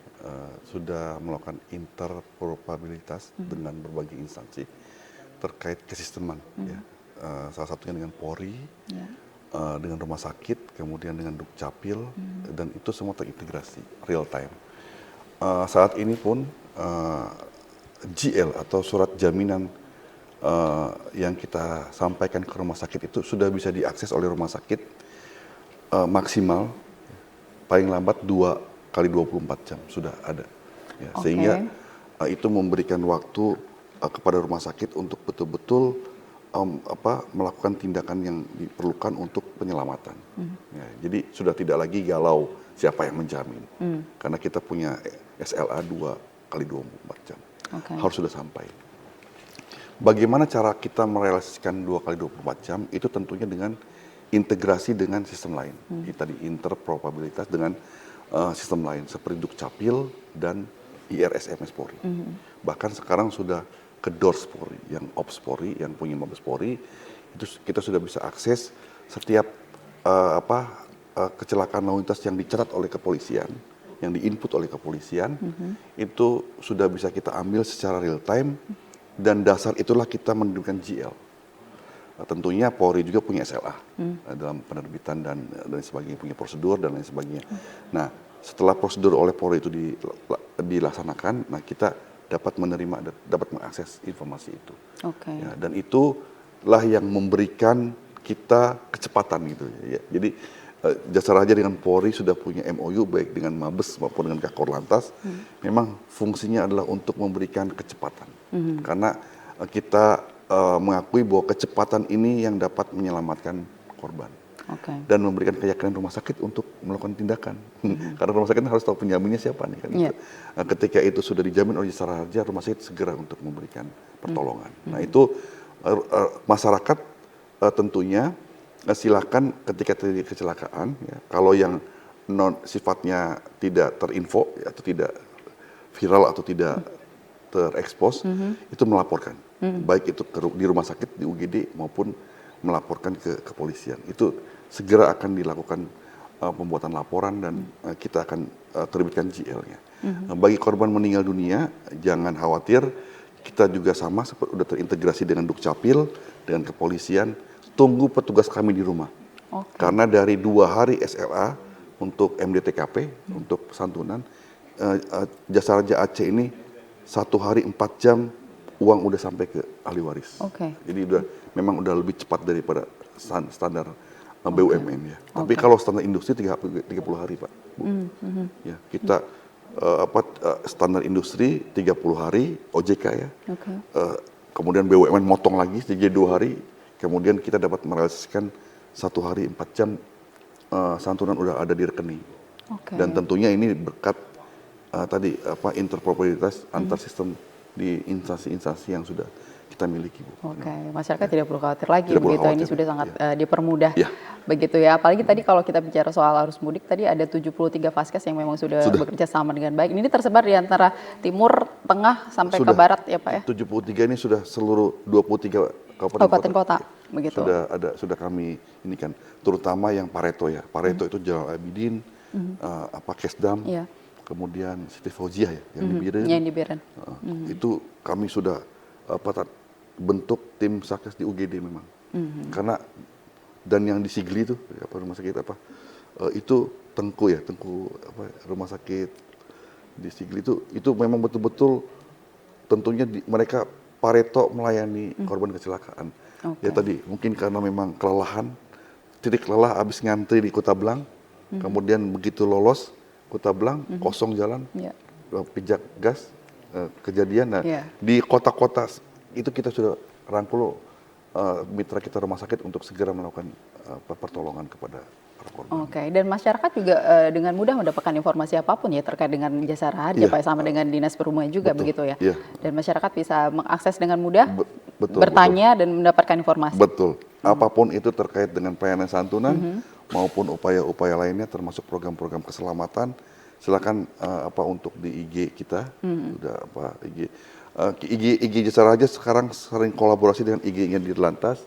sudah melakukan interoperabilitas dengan berbagai instansi terkait kesisteman, ya. Salah satunya dengan Polri, dengan rumah sakit, kemudian dengan Dukcapil, dan itu semua terintegrasi real time. Saat ini pun GL atau surat jaminan yang kita sampaikan ke rumah sakit itu sudah bisa diakses oleh rumah sakit maksimal paling lambat 2 kali 24 jam sudah ada. Ya, sehingga itu memberikan waktu kepada rumah sakit untuk betul-betul melakukan tindakan yang diperlukan untuk penyelamatan. Ya, jadi sudah tidak lagi galau siapa yang menjamin, karena kita punya SLA 2 kali 24 jam. Harus sudah sampai. Bagaimana cara kita merealisasikan 2 kali 24 jam? Itu tentunya dengan integrasi dengan sistem lain. Tadi interoperabilitas dengan sistem lain seperti Dukcapil dan IRSMS Polri. Bahkan sekarang sudah ke Dors Polri, yang Ops Polri, yang punya Mabes Polri, itu kita sudah bisa akses setiap kecelakaan lalu lintas yang dicatat oleh kepolisian, yang diinput oleh kepolisian, itu sudah bisa kita ambil secara real time, dan dasar itulah kita mendirikan GL. Tentunya Polri juga punya SLA dalam penerbitan dan sebagainya, punya prosedur dan lain sebagainya. Nah, setelah prosedur oleh Polri itu dilaksanakan, nah kita dapat menerima, dapat mengakses informasi itu. Okay. Ya, dan itulah yang memberikan kita kecepatan gitu. Ya. Jadi Jasa Raja dengan Polri sudah punya MOU baik dengan Mabes maupun dengan Kakor Lantas. Memang fungsinya adalah untuk memberikan kecepatan. Karena kita mengakui bahwa kecepatan ini yang dapat menyelamatkan korban. Okay. Dan memberikan keyakinan rumah sakit untuk melakukan tindakan. Karena rumah sakit harus tahu penjaminnya siapa nih kan. Ketika itu sudah dijamin oleh Jasa Raja, rumah sakit segera untuk memberikan pertolongan. Nah itu masyarakat tentunya silakan ketika terjadi kecelakaan, ya, kalau yang sifatnya tidak terinfo ya, atau tidak viral atau tidak terekspos, itu melaporkan. Baik itu di rumah sakit, di UGD maupun melaporkan ke kepolisian. Itu segera akan dilakukan pembuatan laporan dan kita akan terbitkan GL-nya. Bagi korban meninggal dunia, jangan khawatir, kita juga sama sudah terintegrasi dengan Dukcapil, dengan kepolisian, tunggu petugas kami di rumah. Karena dari 2 hari SLA untuk MDTKP, untuk santunan, Jasa Raja Aceh ini 1 hari 4 jam uang udah sampai ke ahli waris. Jadi memang udah lebih cepat daripada standar BUMN ya. Tapi kalau standar industri 30 hari Pak. Bu. Ya, kita standar industri 30 hari OJK ya. Kemudian BUMN motong lagi jadi 2 hari. Kemudian kita dapat merealisasikan 1 hari 4 jam santunan udah ada di rekening. Dan tentunya ini berkat tadi interoperabilitas antar sistem di instansi-instansi yang sudah kita miliki, Bu. Masyarakat tidak perlu khawatir lagi begitu. Ini sudah sangat dipermudah, ya. Begitu ya. Apalagi tadi kalau kita bicara soal arus mudik, tadi ada 73 Vaskes yang memang sudah bekerja sama dengan baik. Ini tersebar di antara timur, tengah sampai ke barat ya Pak ya. 73 ini sudah seluruh 23 kabupaten kota, begitu. Sudah kami ini kan, terutama yang Pareto ya. Pareto itu Jalan Abidin, Kesdam. Kemudian Siti Fauziah ya, yang di Biren. Itu kami sudah bentuk tim Satgas di UGD memang. Karena dan yang di Sigli itu rumah sakit itu Tengku rumah sakit di Sigli itu memang betul-betul tentunya mereka Pareto melayani korban kecelakaan. Ya tadi mungkin karena memang kelelahan, titik lelah habis ngantri di Kota Blang, kemudian begitu lolos Kota Blang, kosong jalan, pijak gas, kejadian. Nah, di kota-kota itu kita sudah rangkul mitra kita rumah sakit untuk segera melakukan pertolongan kepada para korban. Dan masyarakat juga dengan mudah mendapatkan informasi apapun ya terkait dengan Jasa Raja, Pak, sama dengan Dinas Perhubungan juga, begitu ya. Dan masyarakat bisa mengakses dengan mudah, bertanya dan mendapatkan informasi. Betul. Apapun itu terkait dengan pelayanan santunan, maupun upaya-upaya lainnya termasuk program-program keselamatan, silakan untuk di IG kita sudah IG Jasa Raja sekarang sering kolaborasi dengan IG-nya Dirlantas,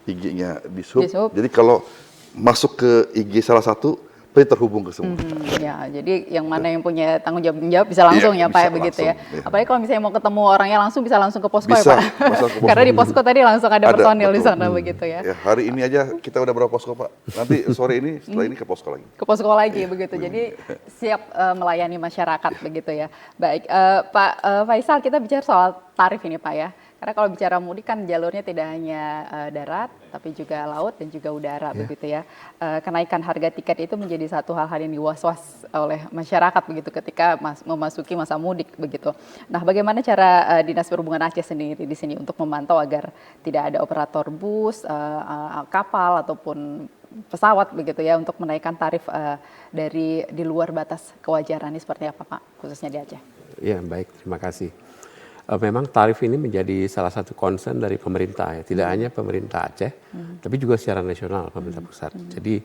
IG-nya Dishub. Jadi kalau masuk ke IG salah satu pasti terhubung ke semua. Jadi yang mana yang punya tanggung jawab bisa langsung ya Pak, begitu ya. Apalagi kalau misalnya mau ketemu orangnya langsung bisa langsung ke posko ya Pak. Karena di posko tadi langsung ada personil di sana, begitu ya. Hari ini aja kita udah berapa posko Pak? Nanti sore ini setelah ini ke posko lagi. Ke posko lagi begitu. Jadi siap melayani masyarakat begitu ya. Baik, Pak Faisal, kita bicara soal tarif ini Pak ya. Karena kalau bicara mudik kan jalurnya tidak hanya darat, tapi juga laut dan juga udara, begitu ya. Kenaikan harga tiket itu menjadi satu hal-hal yang was-was oleh masyarakat begitu ketika memasuki masa mudik begitu. Nah, bagaimana cara Dinas Perhubungan Aceh sendiri di sini untuk memantau agar tidak ada operator bus, kapal ataupun pesawat begitu ya untuk menaikkan tarif dari di luar batas kewajaran ini seperti apa Pak, khususnya di Aceh? Ya, baik, terima kasih. Memang tarif ini menjadi salah satu concern dari pemerintah ya, tidak hanya pemerintah Aceh, tapi juga secara nasional pemerintah pusat. Jadi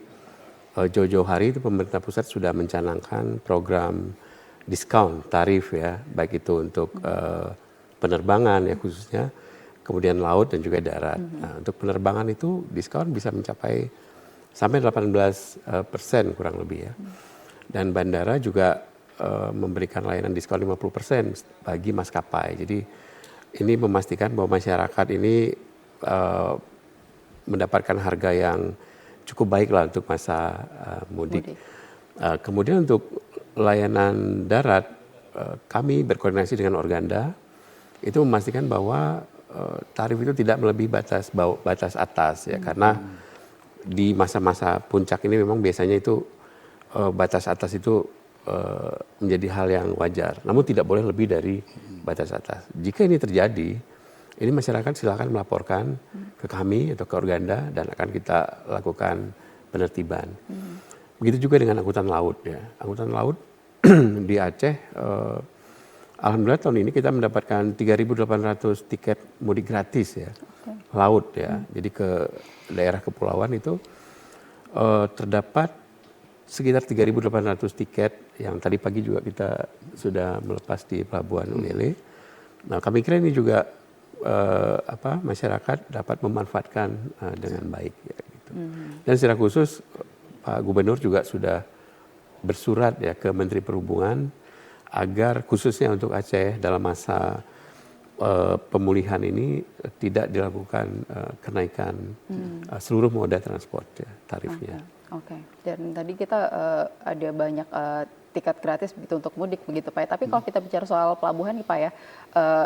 jauh-jauh hari itu pemerintah pusat sudah mencanangkan program diskon tarif ya, baik itu untuk penerbangan ya khususnya, kemudian laut dan juga darat. Nah, untuk penerbangan itu diskon bisa mencapai sampai 18% kurang lebih ya. Dan bandara juga memberikan layanan diskon 50% bagi maskapai. Jadi ini memastikan bahwa masyarakat ini mendapatkan harga yang cukup baik lah untuk masa mudik. Kemudian untuk layanan darat, kami berkoordinasi dengan Organda, itu memastikan bahwa tarif itu tidak melebihi batas atas ya, karena di masa-masa puncak ini memang biasanya itu batas atas itu menjadi hal yang wajar, namun tidak boleh lebih dari batas atas. Jika ini terjadi, ini masyarakat silakan melaporkan ke kami atau ke Organda dan akan kita lakukan penertiban. Begitu juga dengan angkutan laut ya. Angkutan laut di Aceh, alhamdulillah tahun ini kita mendapatkan 3.800 tiket mudik gratis ya, laut ya. Jadi ke daerah kepulauan itu terdapat sekitar 3.800 tiket yang tadi pagi juga kita sudah melepas di Pelabuhan Ulele. Nah, kami kira ini juga masyarakat dapat memanfaatkan dengan baik ya, gitu. Dan secara khusus Pak Gubernur juga sudah bersurat ya ke Menteri Perhubungan agar khususnya untuk Aceh dalam masa pemulihan ini tidak dilakukan kenaikan seluruh moda transport ya, tarifnya. Oke. Dan tadi kita ada banyak tiket gratis begitu untuk mudik begitu Pak. Tapi kalau kita bicara soal pelabuhan nih Pak ya,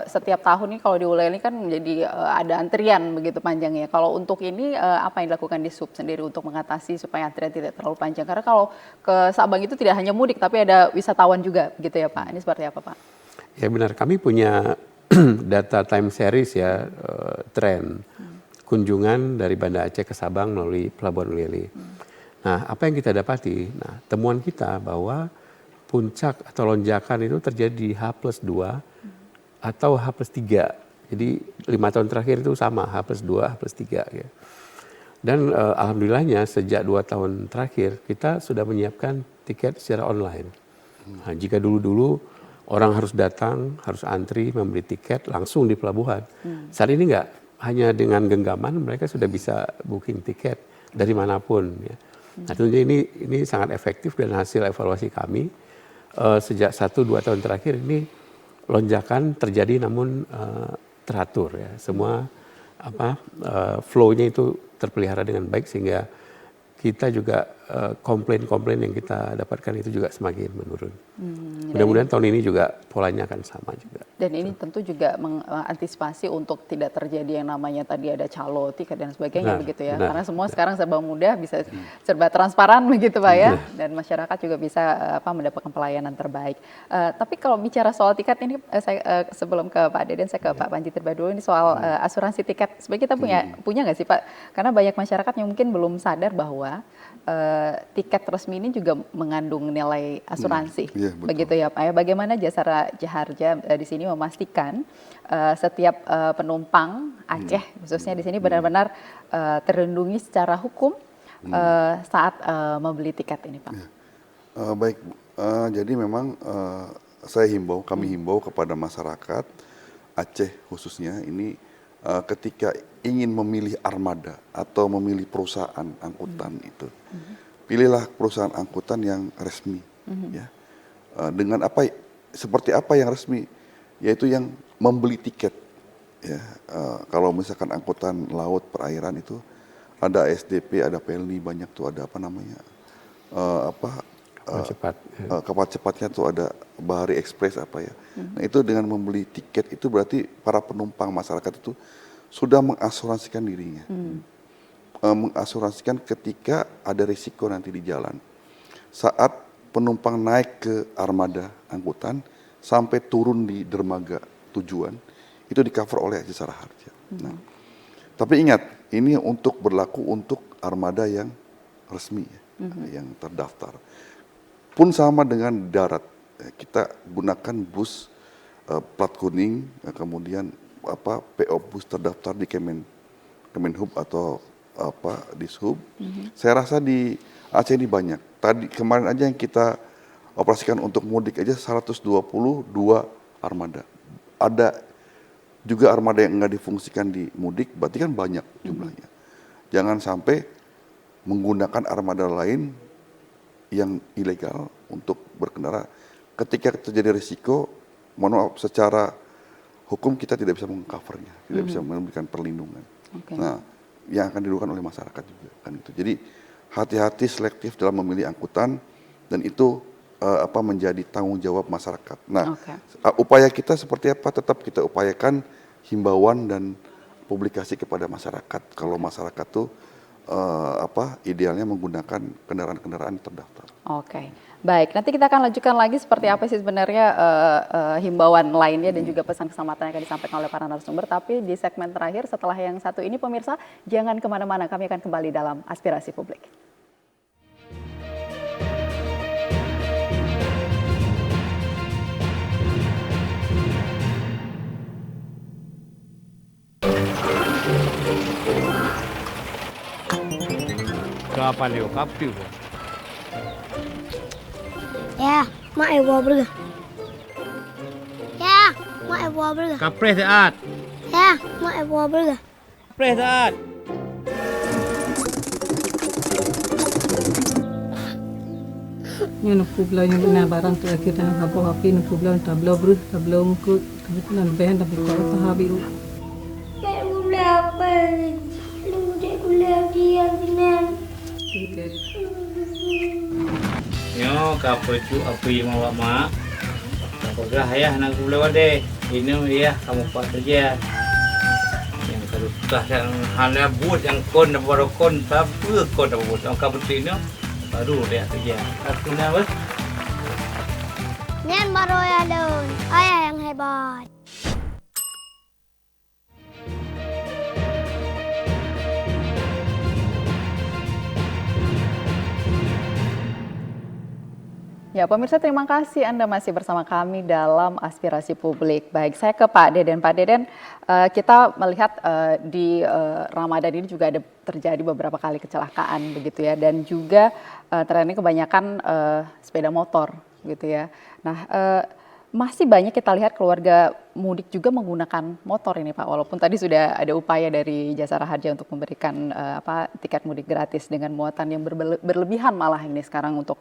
setiap tahun nih kalau di Ulele kan menjadi ada antrian begitu panjangnya. Kalau untuk ini apa yang dilakukan di Sub sendiri untuk mengatasi supaya antrian tidak terlalu panjang? Karena kalau ke Sabang itu tidak hanya mudik tapi ada wisatawan juga begitu ya Pak. Ini seperti apa Pak? Ya benar, kami punya data time series ya, tren kunjungan dari Banda Aceh ke Sabang melalui Pelabuhan Ulele. Nah, apa yang kita dapati? Nah, temuan kita bahwa puncak atau lonjakan itu terjadi di H+2 atau H+3. Jadi 5 tahun terakhir itu sama, H+2, H+3 ya. Dan alhamdulillahnya sejak 2 tahun terakhir kita sudah menyiapkan tiket secara online. Nah, jika dulu-dulu orang harus datang, harus antri membeli tiket langsung di pelabuhan. Saat ini enggak, hanya dengan genggaman mereka sudah bisa booking tiket dari manapun ya. Nah, tentunya ini sangat efektif dan hasil evaluasi kami sejak 1-2 tahun terakhir ini lonjakan terjadi namun teratur ya. Semua flow-nya itu terpelihara dengan baik sehingga kita juga komplain-komplain yang kita dapatkan itu juga semakin menurun. Mudah-mudahan tahun ini juga polanya akan sama juga. Dan ini tentu juga mengantisipasi untuk tidak terjadi yang namanya tadi ada calo tiket dan sebagainya begitu ya. Karena semua sekarang serba mudah, bisa serba transparan begitu Pak ya. Dan masyarakat juga bisa mendapatkan pelayanan terbaik. Tapi kalau bicara soal tiket ini saya sebelum ke Pak Deden saya ke Pak Panji terlebih dulu ini soal asuransi tiket. Sebenarnya kita punya nggak sih Pak? Karena banyak masyarakat yang mungkin belum sadar bahwa tiket resmi ini juga mengandung nilai asuransi, begitu ya Pak ya. Bagaimana Jasara Jaharja di sini memastikan setiap penumpang Aceh khususnya di sini benar-benar terlindungi secara hukum saat membeli tiket ini Pak? Baik, jadi memang kami himbau kepada masyarakat Aceh khususnya ini ketika ingin memilih armada atau memilih perusahaan angkutan itu, pilihlah perusahaan angkutan yang resmi, ya. Dengan seperti apa yang resmi, yaitu yang membeli tiket, ya. Kalau misalkan angkutan laut perairan itu ada SDP, ada PLNI, banyak tuh ada kapal cepatnya tuh ada Bahari Express Nah itu dengan membeli tiket itu berarti para penumpang masyarakat itu sudah mengasuransikan dirinya, mengasuransikan ketika ada risiko nanti di jalan. Saat penumpang naik ke armada angkutan sampai turun di dermaga tujuan itu di cover oleh Jasara Harja. Nah, tapi ingat ini berlaku untuk armada yang resmi, yang terdaftar. Pun sama dengan darat, kita gunakan bus plat kuning, kemudian PO bus terdaftar di Kemenhub atau di Sub. Saya rasa di Aceh ini banyak. Kemarin aja yang kita operasikan untuk mudik aja 122 armada. Ada juga armada yang nggak difungsikan di mudik, berarti kan banyak jumlahnya. Jangan sampai menggunakan armada lain yang ilegal untuk berkendara. Ketika terjadi risiko, mohon maaf, secara hukum kita tidak bisa mengcovernya, tidak bisa memberikan perlindungan. Nah, yang akan dilakukan oleh masyarakat juga kan itu. Jadi hati-hati selektif dalam memilih angkutan, dan itu menjadi tanggung jawab masyarakat. Nah, upaya kita seperti apa? Tetap kita upayakan himbauan dan publikasi kepada masyarakat. Kalau masyarakat tuh idealnya menggunakan kendaraan-kendaraan yang terdaftar. Oke, baik. Nanti kita akan lanjutkan lagi seperti apa sih sebenarnya himbauan lainnya dan juga pesan keselamatan yang akan disampaikan oleh para narasumber. Tapi di segmen terakhir setelah yang satu ini, pemirsa, jangan kemana-mana. Kami akan kembali dalam Aspirasi Publik. Apa leo kapi ko? Ya, mak ibu berga. Ya, mak ibu berga. Kapres saat. Ya, mak ibu berga. Kapres saat. Yung nagpublaw yung binabarang tu akhirnya hapo-hapi nagpublaw tablaw bro tablaw ko kebetulan behen tapi kalau tahabi Kayak gula apa? Lu dek gula dia binan. Yo kapecu api mawa mak. Kapagah ya nak gula wade. Ini ya kamu pak saja. Yang kerutah yang hanya buat yang kon baru kon tapi kon buat yang kapecu ini baru dia saja. Aku nama. Nyan baru ya don. Ayah yang hebat. Ya, pemirsa, terima kasih Anda masih bersama kami dalam Aspirasi Publik. Baik, saya ke Pak Deden. Pak Deden, kita melihat di Ramadan ini juga ada terjadi beberapa kali kecelakaan begitu ya, dan juga trennya kebanyakan sepeda motor gitu ya. Nah, masih banyak kita lihat keluarga mudik juga menggunakan motor ini Pak, walaupun tadi sudah ada upaya dari Jasara Harja untuk memberikan tiket mudik gratis dengan muatan yang berlebihan malah ini sekarang untuk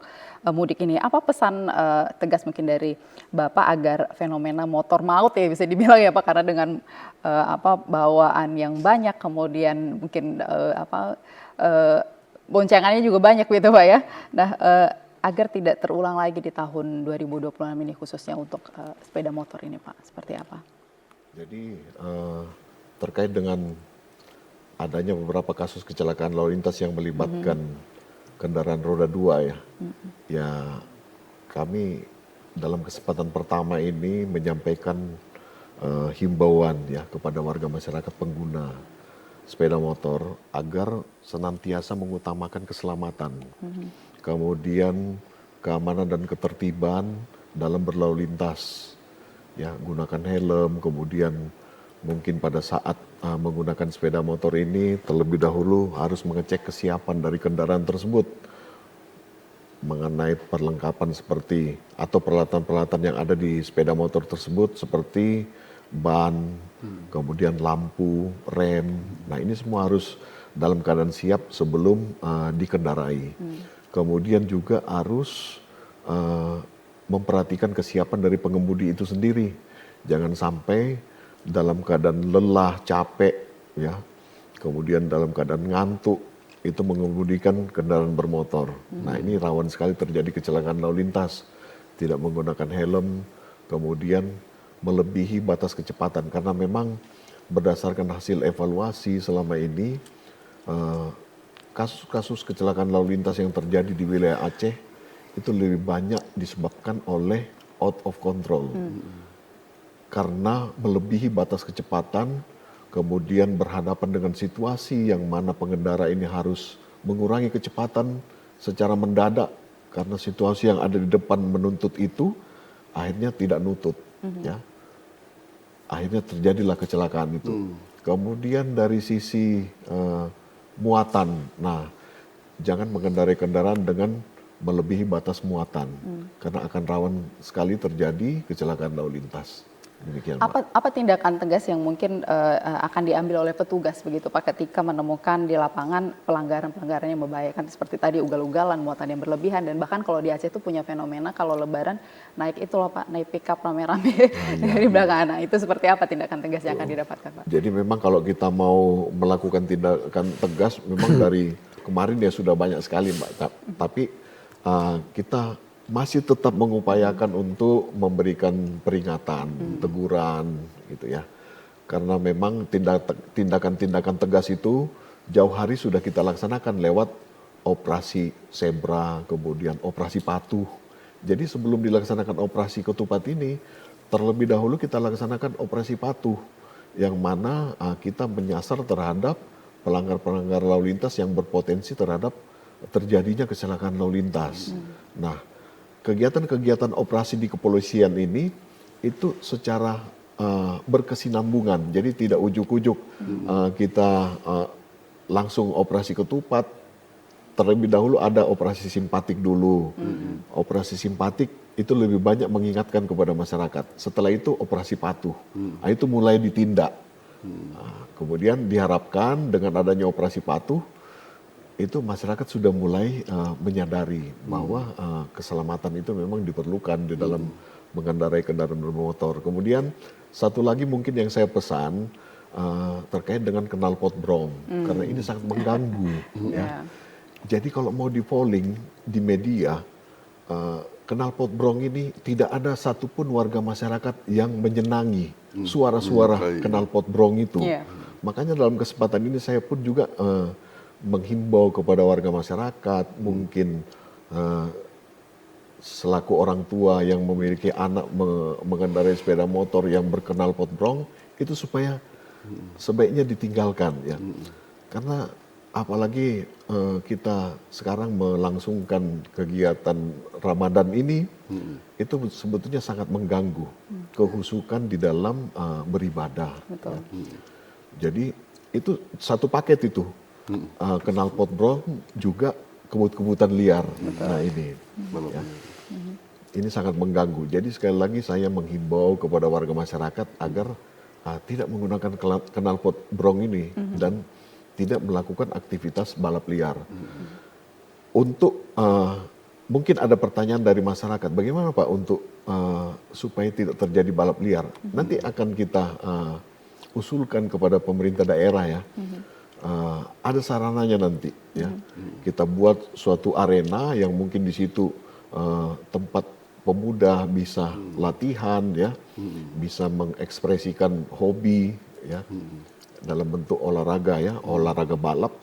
mudik ini. Apa pesan tegas mungkin dari Bapak agar fenomena motor maut ya bisa dibilang ya Pak, karena dengan bawaan yang banyak, kemudian mungkin boncengannya juga banyak gitu Pak ya. Nah, agar tidak terulang lagi di tahun 2026 ini khususnya untuk sepeda motor ini Pak, seperti apa? Jadi terkait dengan adanya beberapa kasus kecelakaan lalu lintas yang melibatkan kendaraan roda 2 ya, ya kami dalam kesempatan pertama ini menyampaikan himbauan ya kepada warga masyarakat pengguna sepeda motor agar senantiasa mengutamakan keselamatan. Kemudian keamanan dan ketertiban dalam berlalu lintas, ya gunakan helm, kemudian mungkin pada saat menggunakan sepeda motor ini terlebih dahulu harus mengecek kesiapan dari kendaraan tersebut mengenai perlengkapan seperti atau peralatan-peralatan yang ada di sepeda motor tersebut seperti ban, kemudian lampu, rem. Nah ini semua harus dalam keadaan siap sebelum dikendarai. Kemudian juga harus memperhatikan kesiapan dari pengemudi itu sendiri. Jangan sampai dalam keadaan lelah, capek, ya, kemudian dalam keadaan ngantuk, itu mengemudikan kendaraan bermotor. Nah ini rawan sekali terjadi kecelakaan lalu lintas. Tidak menggunakan helm, kemudian melebihi batas kecepatan. Karena memang berdasarkan hasil evaluasi selama ini, kasus-kasus kecelakaan lalu lintas yang terjadi di wilayah Aceh itu lebih banyak disebabkan oleh out of control. Karena melebihi batas kecepatan, kemudian berhadapan dengan situasi yang mana pengendara ini harus mengurangi kecepatan secara mendadak karena situasi yang ada di depan menuntut itu, akhirnya tidak nutut, ya. Akhirnya terjadilah kecelakaan itu. Kemudian dari sisi muatan. Nah, jangan mengendarai kendaraan dengan melebihi batas muatan, karena akan rawan sekali terjadi kecelakaan lalu lintas. Demikian, Mbak. Apa tindakan tegas yang mungkin akan diambil oleh petugas begitu Pak ketika menemukan di lapangan pelanggaran-pelanggaran yang membahayakan seperti tadi ugal-ugalan, muatan yang berlebihan, dan bahkan kalau di Aceh itu punya fenomena kalau Lebaran naik itu loh Pak, naik pickup rame-rame dari belakang anak. Itu seperti apa tindakan tegas yang akan didapatkan Pak? Jadi memang kalau kita mau melakukan tindakan tegas, memang dari kemarin ya sudah banyak sekali Mbak. Tapi kita masih tetap mengupayakan untuk memberikan peringatan, teguran gitu ya. Karena memang tindakan-tindakan tegas itu jauh hari sudah kita laksanakan lewat operasi Zebra, kemudian operasi Patuh. Jadi sebelum dilaksanakan operasi Ketupat ini, terlebih dahulu kita laksanakan operasi Patuh, yang mana kita menyasar terhadap pelanggar-pelanggar lalu lintas yang berpotensi terhadap terjadinya kecelakaan lalu lintas. Nah, kegiatan-kegiatan operasi di kepolisian ini itu secara berkesinambungan, jadi tidak ujuk-ujuk kita langsung operasi Ketupat. Terlebih dahulu ada operasi simpatik dulu. Operasi simpatik itu lebih banyak mengingatkan kepada masyarakat. Setelah itu operasi Patuh, itu mulai ditindak. Kemudian diharapkan dengan adanya operasi Patuh, itu masyarakat sudah mulai menyadari bahwa keselamatan itu memang diperlukan di dalam mengendarai kendaraan bermotor. Kemudian satu lagi mungkin yang saya pesan terkait dengan knalpot brong, karena ini sangat mengganggu. Ya. Jadi kalau mau di polling di media, knalpot brong ini tidak ada satupun warga masyarakat yang menyenangi suara-suara knalpot brong itu. Makanya dalam kesempatan ini saya pun juga menghimbau kepada warga masyarakat, mungkin selaku orang tua yang memiliki anak mengendarai sepeda motor yang berknalpot brong, itu supaya sebaiknya ditinggalkan ya. Karena apalagi kita sekarang melangsungkan kegiatan Ramadan ini, itu sebetulnya sangat mengganggu kehusukan di dalam beribadah. Betul. Jadi itu satu paket itu. Knalpot brong juga kebut-kebutan liar. Nah ini, ya. Ini sangat mengganggu. Jadi sekali lagi saya menghimbau kepada warga masyarakat agar tidak menggunakan knalpot brong ini dan tidak melakukan aktivitas balap liar. Untuk mungkin ada pertanyaan dari masyarakat, bagaimana Pak untuk supaya tidak terjadi balap liar? Nanti akan kita usulkan kepada pemerintah daerah ya. Ada sarananya nanti ya. Kita buat suatu arena yang mungkin di situ tempat pemuda bisa latihan ya, bisa mengekspresikan hobi ya, dalam bentuk olahraga ya, olahraga balap,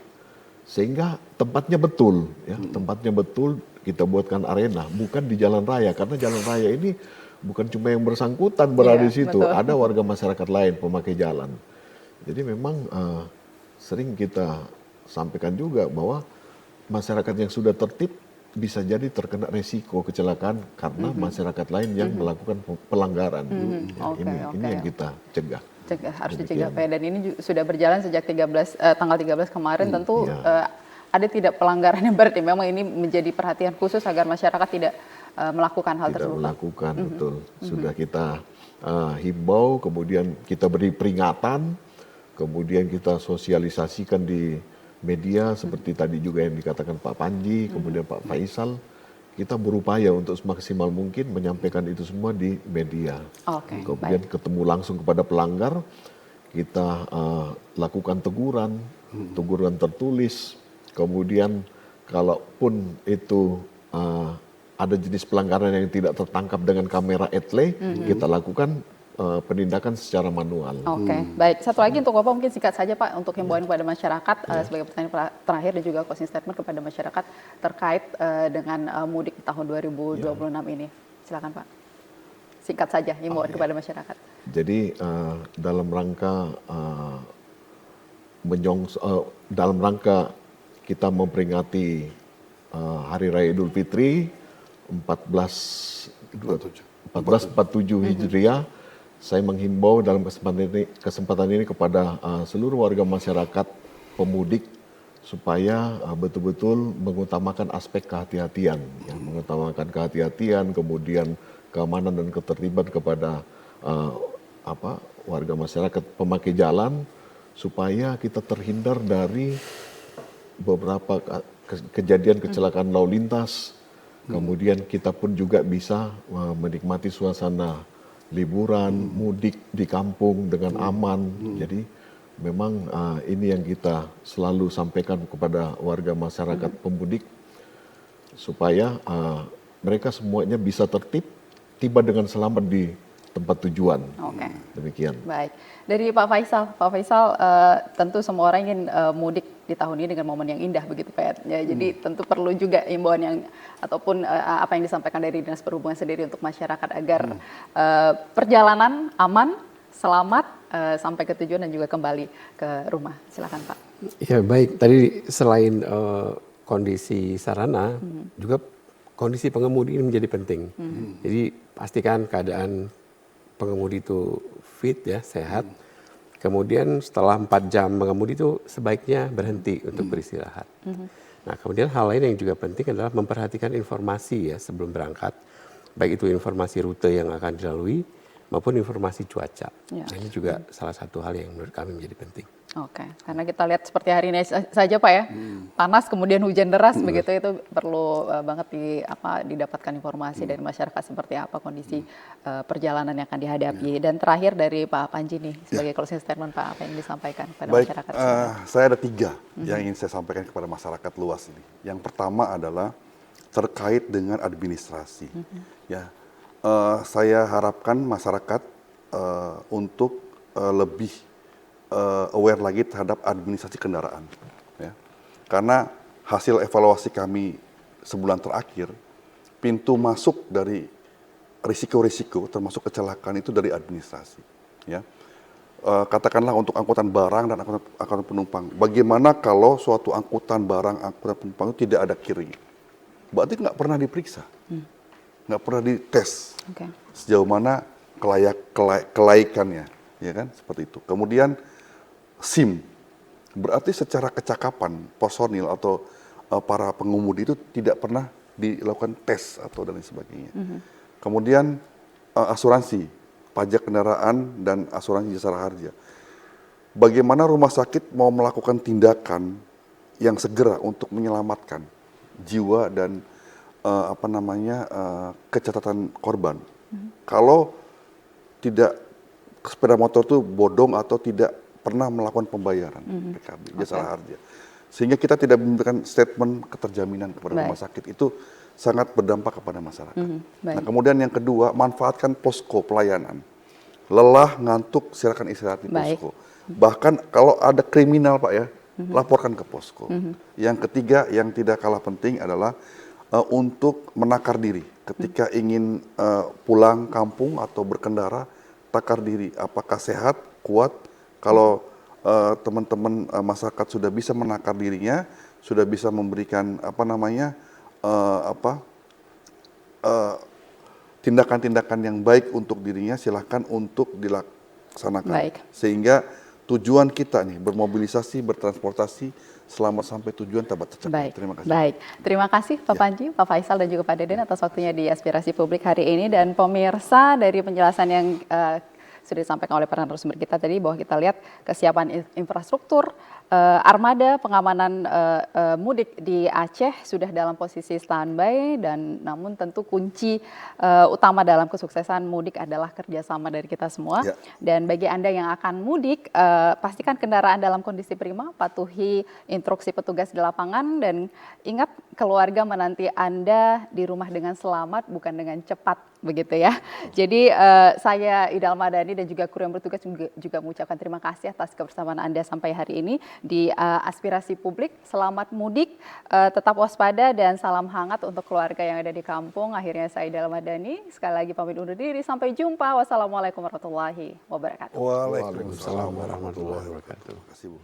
sehingga tempatnya betul ya, tempatnya betul kita buatkan arena, bukan di jalan raya, karena jalan raya ini bukan cuma yang bersangkutan berada di situ, ada warga masyarakat lain pemakai jalan. Jadi memang sering kita sampaikan juga bahwa masyarakat yang sudah tertib bisa jadi terkena resiko kecelakaan karena masyarakat lain yang melakukan pelanggaran. Ini yang kita cegah. Harus dicegah Pak. Dan ini sudah berjalan sejak tanggal 13 kemarin. Tentu ada tidak pelanggaran yang berarti memang ini menjadi perhatian khusus agar masyarakat tidak melakukan hal tersebut. Tidak melakukan, betul. Sudah kita himbau, kemudian kita beri peringatan, kemudian kita sosialisasikan di media seperti tadi juga yang dikatakan Pak Panji, kemudian Pak Faisal. Kita berupaya untuk semaksimal mungkin menyampaikan itu semua di media. Kemudian ketemu langsung kepada pelanggar, kita lakukan teguran tertulis. Kemudian kalaupun itu ada jenis pelanggaran yang tidak tertangkap dengan kamera etle, kita lakukan penindakan secara manual. Baik. Satu lagi untuk Bapak mungkin singkat saja Pak untuk himbauan kepada masyarakat sebagai pertanyaan terakhir dan juga closing statement kepada masyarakat terkait dengan mudik di tahun 2026 ini. Silakan Pak. Singkat saja himbauan kepada masyarakat. Jadi dalam rangka kita memperingati Hari Raya Idul Fitri 1447 Hijriah, saya menghimbau dalam kesempatan ini kepada seluruh warga masyarakat pemudik supaya betul-betul mengutamakan aspek kehati-hatian, kemudian keamanan dan ketertiban kepada warga masyarakat pemakai jalan supaya kita terhindar dari beberapa kejadian kecelakaan lalu lintas. Kemudian kita pun juga bisa menikmati suasana liburan, mudik di kampung dengan aman. Jadi memang ini yang kita selalu sampaikan kepada warga masyarakat pemudik supaya mereka semuanya bisa tertib, tiba dengan selamat di tempat tujuan. Oke. Demikian. Baik. Dari Pak Faisal, tentu semua orang ingin mudik di tahun ini dengan momen yang indah begitu Pak. Ya, jadi tentu perlu juga imbauan yang ataupun apa yang disampaikan dari Dinas Perhubungan sendiri untuk masyarakat agar perjalanan aman, selamat sampai ke tujuan dan juga kembali ke rumah. Silakan Pak. Ya baik, tadi selain kondisi sarana, juga kondisi pengemudi ini menjadi penting. Jadi pastikan keadaan pengemudi itu fit ya, sehat. Kemudian setelah 4 jam mengemudi itu sebaiknya berhenti untuk beristirahat. Nah kemudian hal lain yang juga penting adalah memperhatikan informasi ya sebelum berangkat. Baik itu informasi rute yang akan dilalui maupun informasi cuaca. Ya. Nah, ini juga salah satu hal yang menurut kami menjadi penting. Oke, karena kita lihat seperti hari ini saja Pak ya, panas kemudian hujan deras begitu, itu perlu banget didapatkan informasi dari masyarakat seperti apa kondisi perjalanan yang akan dihadapi. Dan terakhir dari Pak Panji nih sebagai closing statement Pak, apa yang disampaikan kepada masyarakat? Saya ada 3 yang ingin saya sampaikan kepada masyarakat luas ini. Yang pertama adalah terkait dengan administrasi. Ya, saya harapkan masyarakat untuk lebih aware lagi terhadap administrasi kendaraan, ya. Karena hasil evaluasi kami sebulan terakhir, pintu masuk dari risiko-risiko termasuk kecelakaan itu dari administrasi, ya. Katakanlah untuk angkutan barang dan angkutan penumpang, bagaimana kalau suatu angkutan barang, angkutan penumpang itu tidak ada kiri, berarti nggak pernah diperiksa, nggak pernah dites sejauh mana kelaikannya, ya kan, seperti itu. Kemudian SIM, berarti secara kecakapan personil atau para pengemudi itu tidak pernah dilakukan tes atau dan lain sebagainya. Kemudian asuransi, pajak kendaraan dan asuransi jasara harja. Bagaimana rumah sakit mau melakukan tindakan yang segera untuk menyelamatkan jiwa dan kecatatan korban. Kalau tidak sepeda motor itu bodong atau tidak pernah melakukan pembayaran PKB, jasara harja. Sehingga kita tidak memberikan statement keterjaminan kepada rumah sakit, itu sangat berdampak kepada masyarakat. Nah kemudian yang kedua, manfaatkan posko pelayanan. Lelah, ngantuk, silakan istirahat di posko. Bahkan kalau ada kriminal Pak ya, laporkan ke posko. Yang ketiga yang tidak kalah penting adalah untuk menakar diri. Ketika ingin pulang kampung atau berkendara, takar diri. Apakah sehat, kuat? Kalau teman-teman masyarakat sudah bisa menakar dirinya, sudah bisa memberikan tindakan-tindakan yang baik untuk dirinya, silahkan untuk dilaksanakan. Sehingga tujuan kita nih bermobilisasi, bertransportasi selamat sampai tujuan dapat tercapai. Terima kasih. Baik, terima kasih Pak Panji, Pak Faisal dan juga Pak Deden atas waktunya di Aspirasi Publik hari ini. Dan pemirsa, dari penjelasan yang sudah disampaikan oleh para narasumber kita tadi, bahwa kita lihat kesiapan infrastruktur, armada pengamanan mudik di Aceh sudah dalam posisi standby, dan namun tentu kunci utama dalam kesuksesan mudik adalah kerjasama dari kita semua. Dan bagi Anda yang akan mudik, pastikan kendaraan dalam kondisi prima, patuhi instruksi petugas di lapangan, dan ingat keluarga menanti Anda di rumah dengan selamat, bukan dengan cepat, begitu ya. Jadi saya Ida Almadani dan juga kru yang bertugas juga mengucapkan terima kasih atas kebersamaan Anda sampai hari ini di Aspirasi Publik. Selamat mudik, tetap waspada, dan salam hangat untuk keluarga yang ada di kampung. Akhirnya saya Ida Almadani sekali lagi pamit undur diri, sampai jumpa. Wassalamualaikum warahmatullahi wabarakatuh. Waalaikumsalam warahmatullahi wabarakatuh. Terima kasih Bu.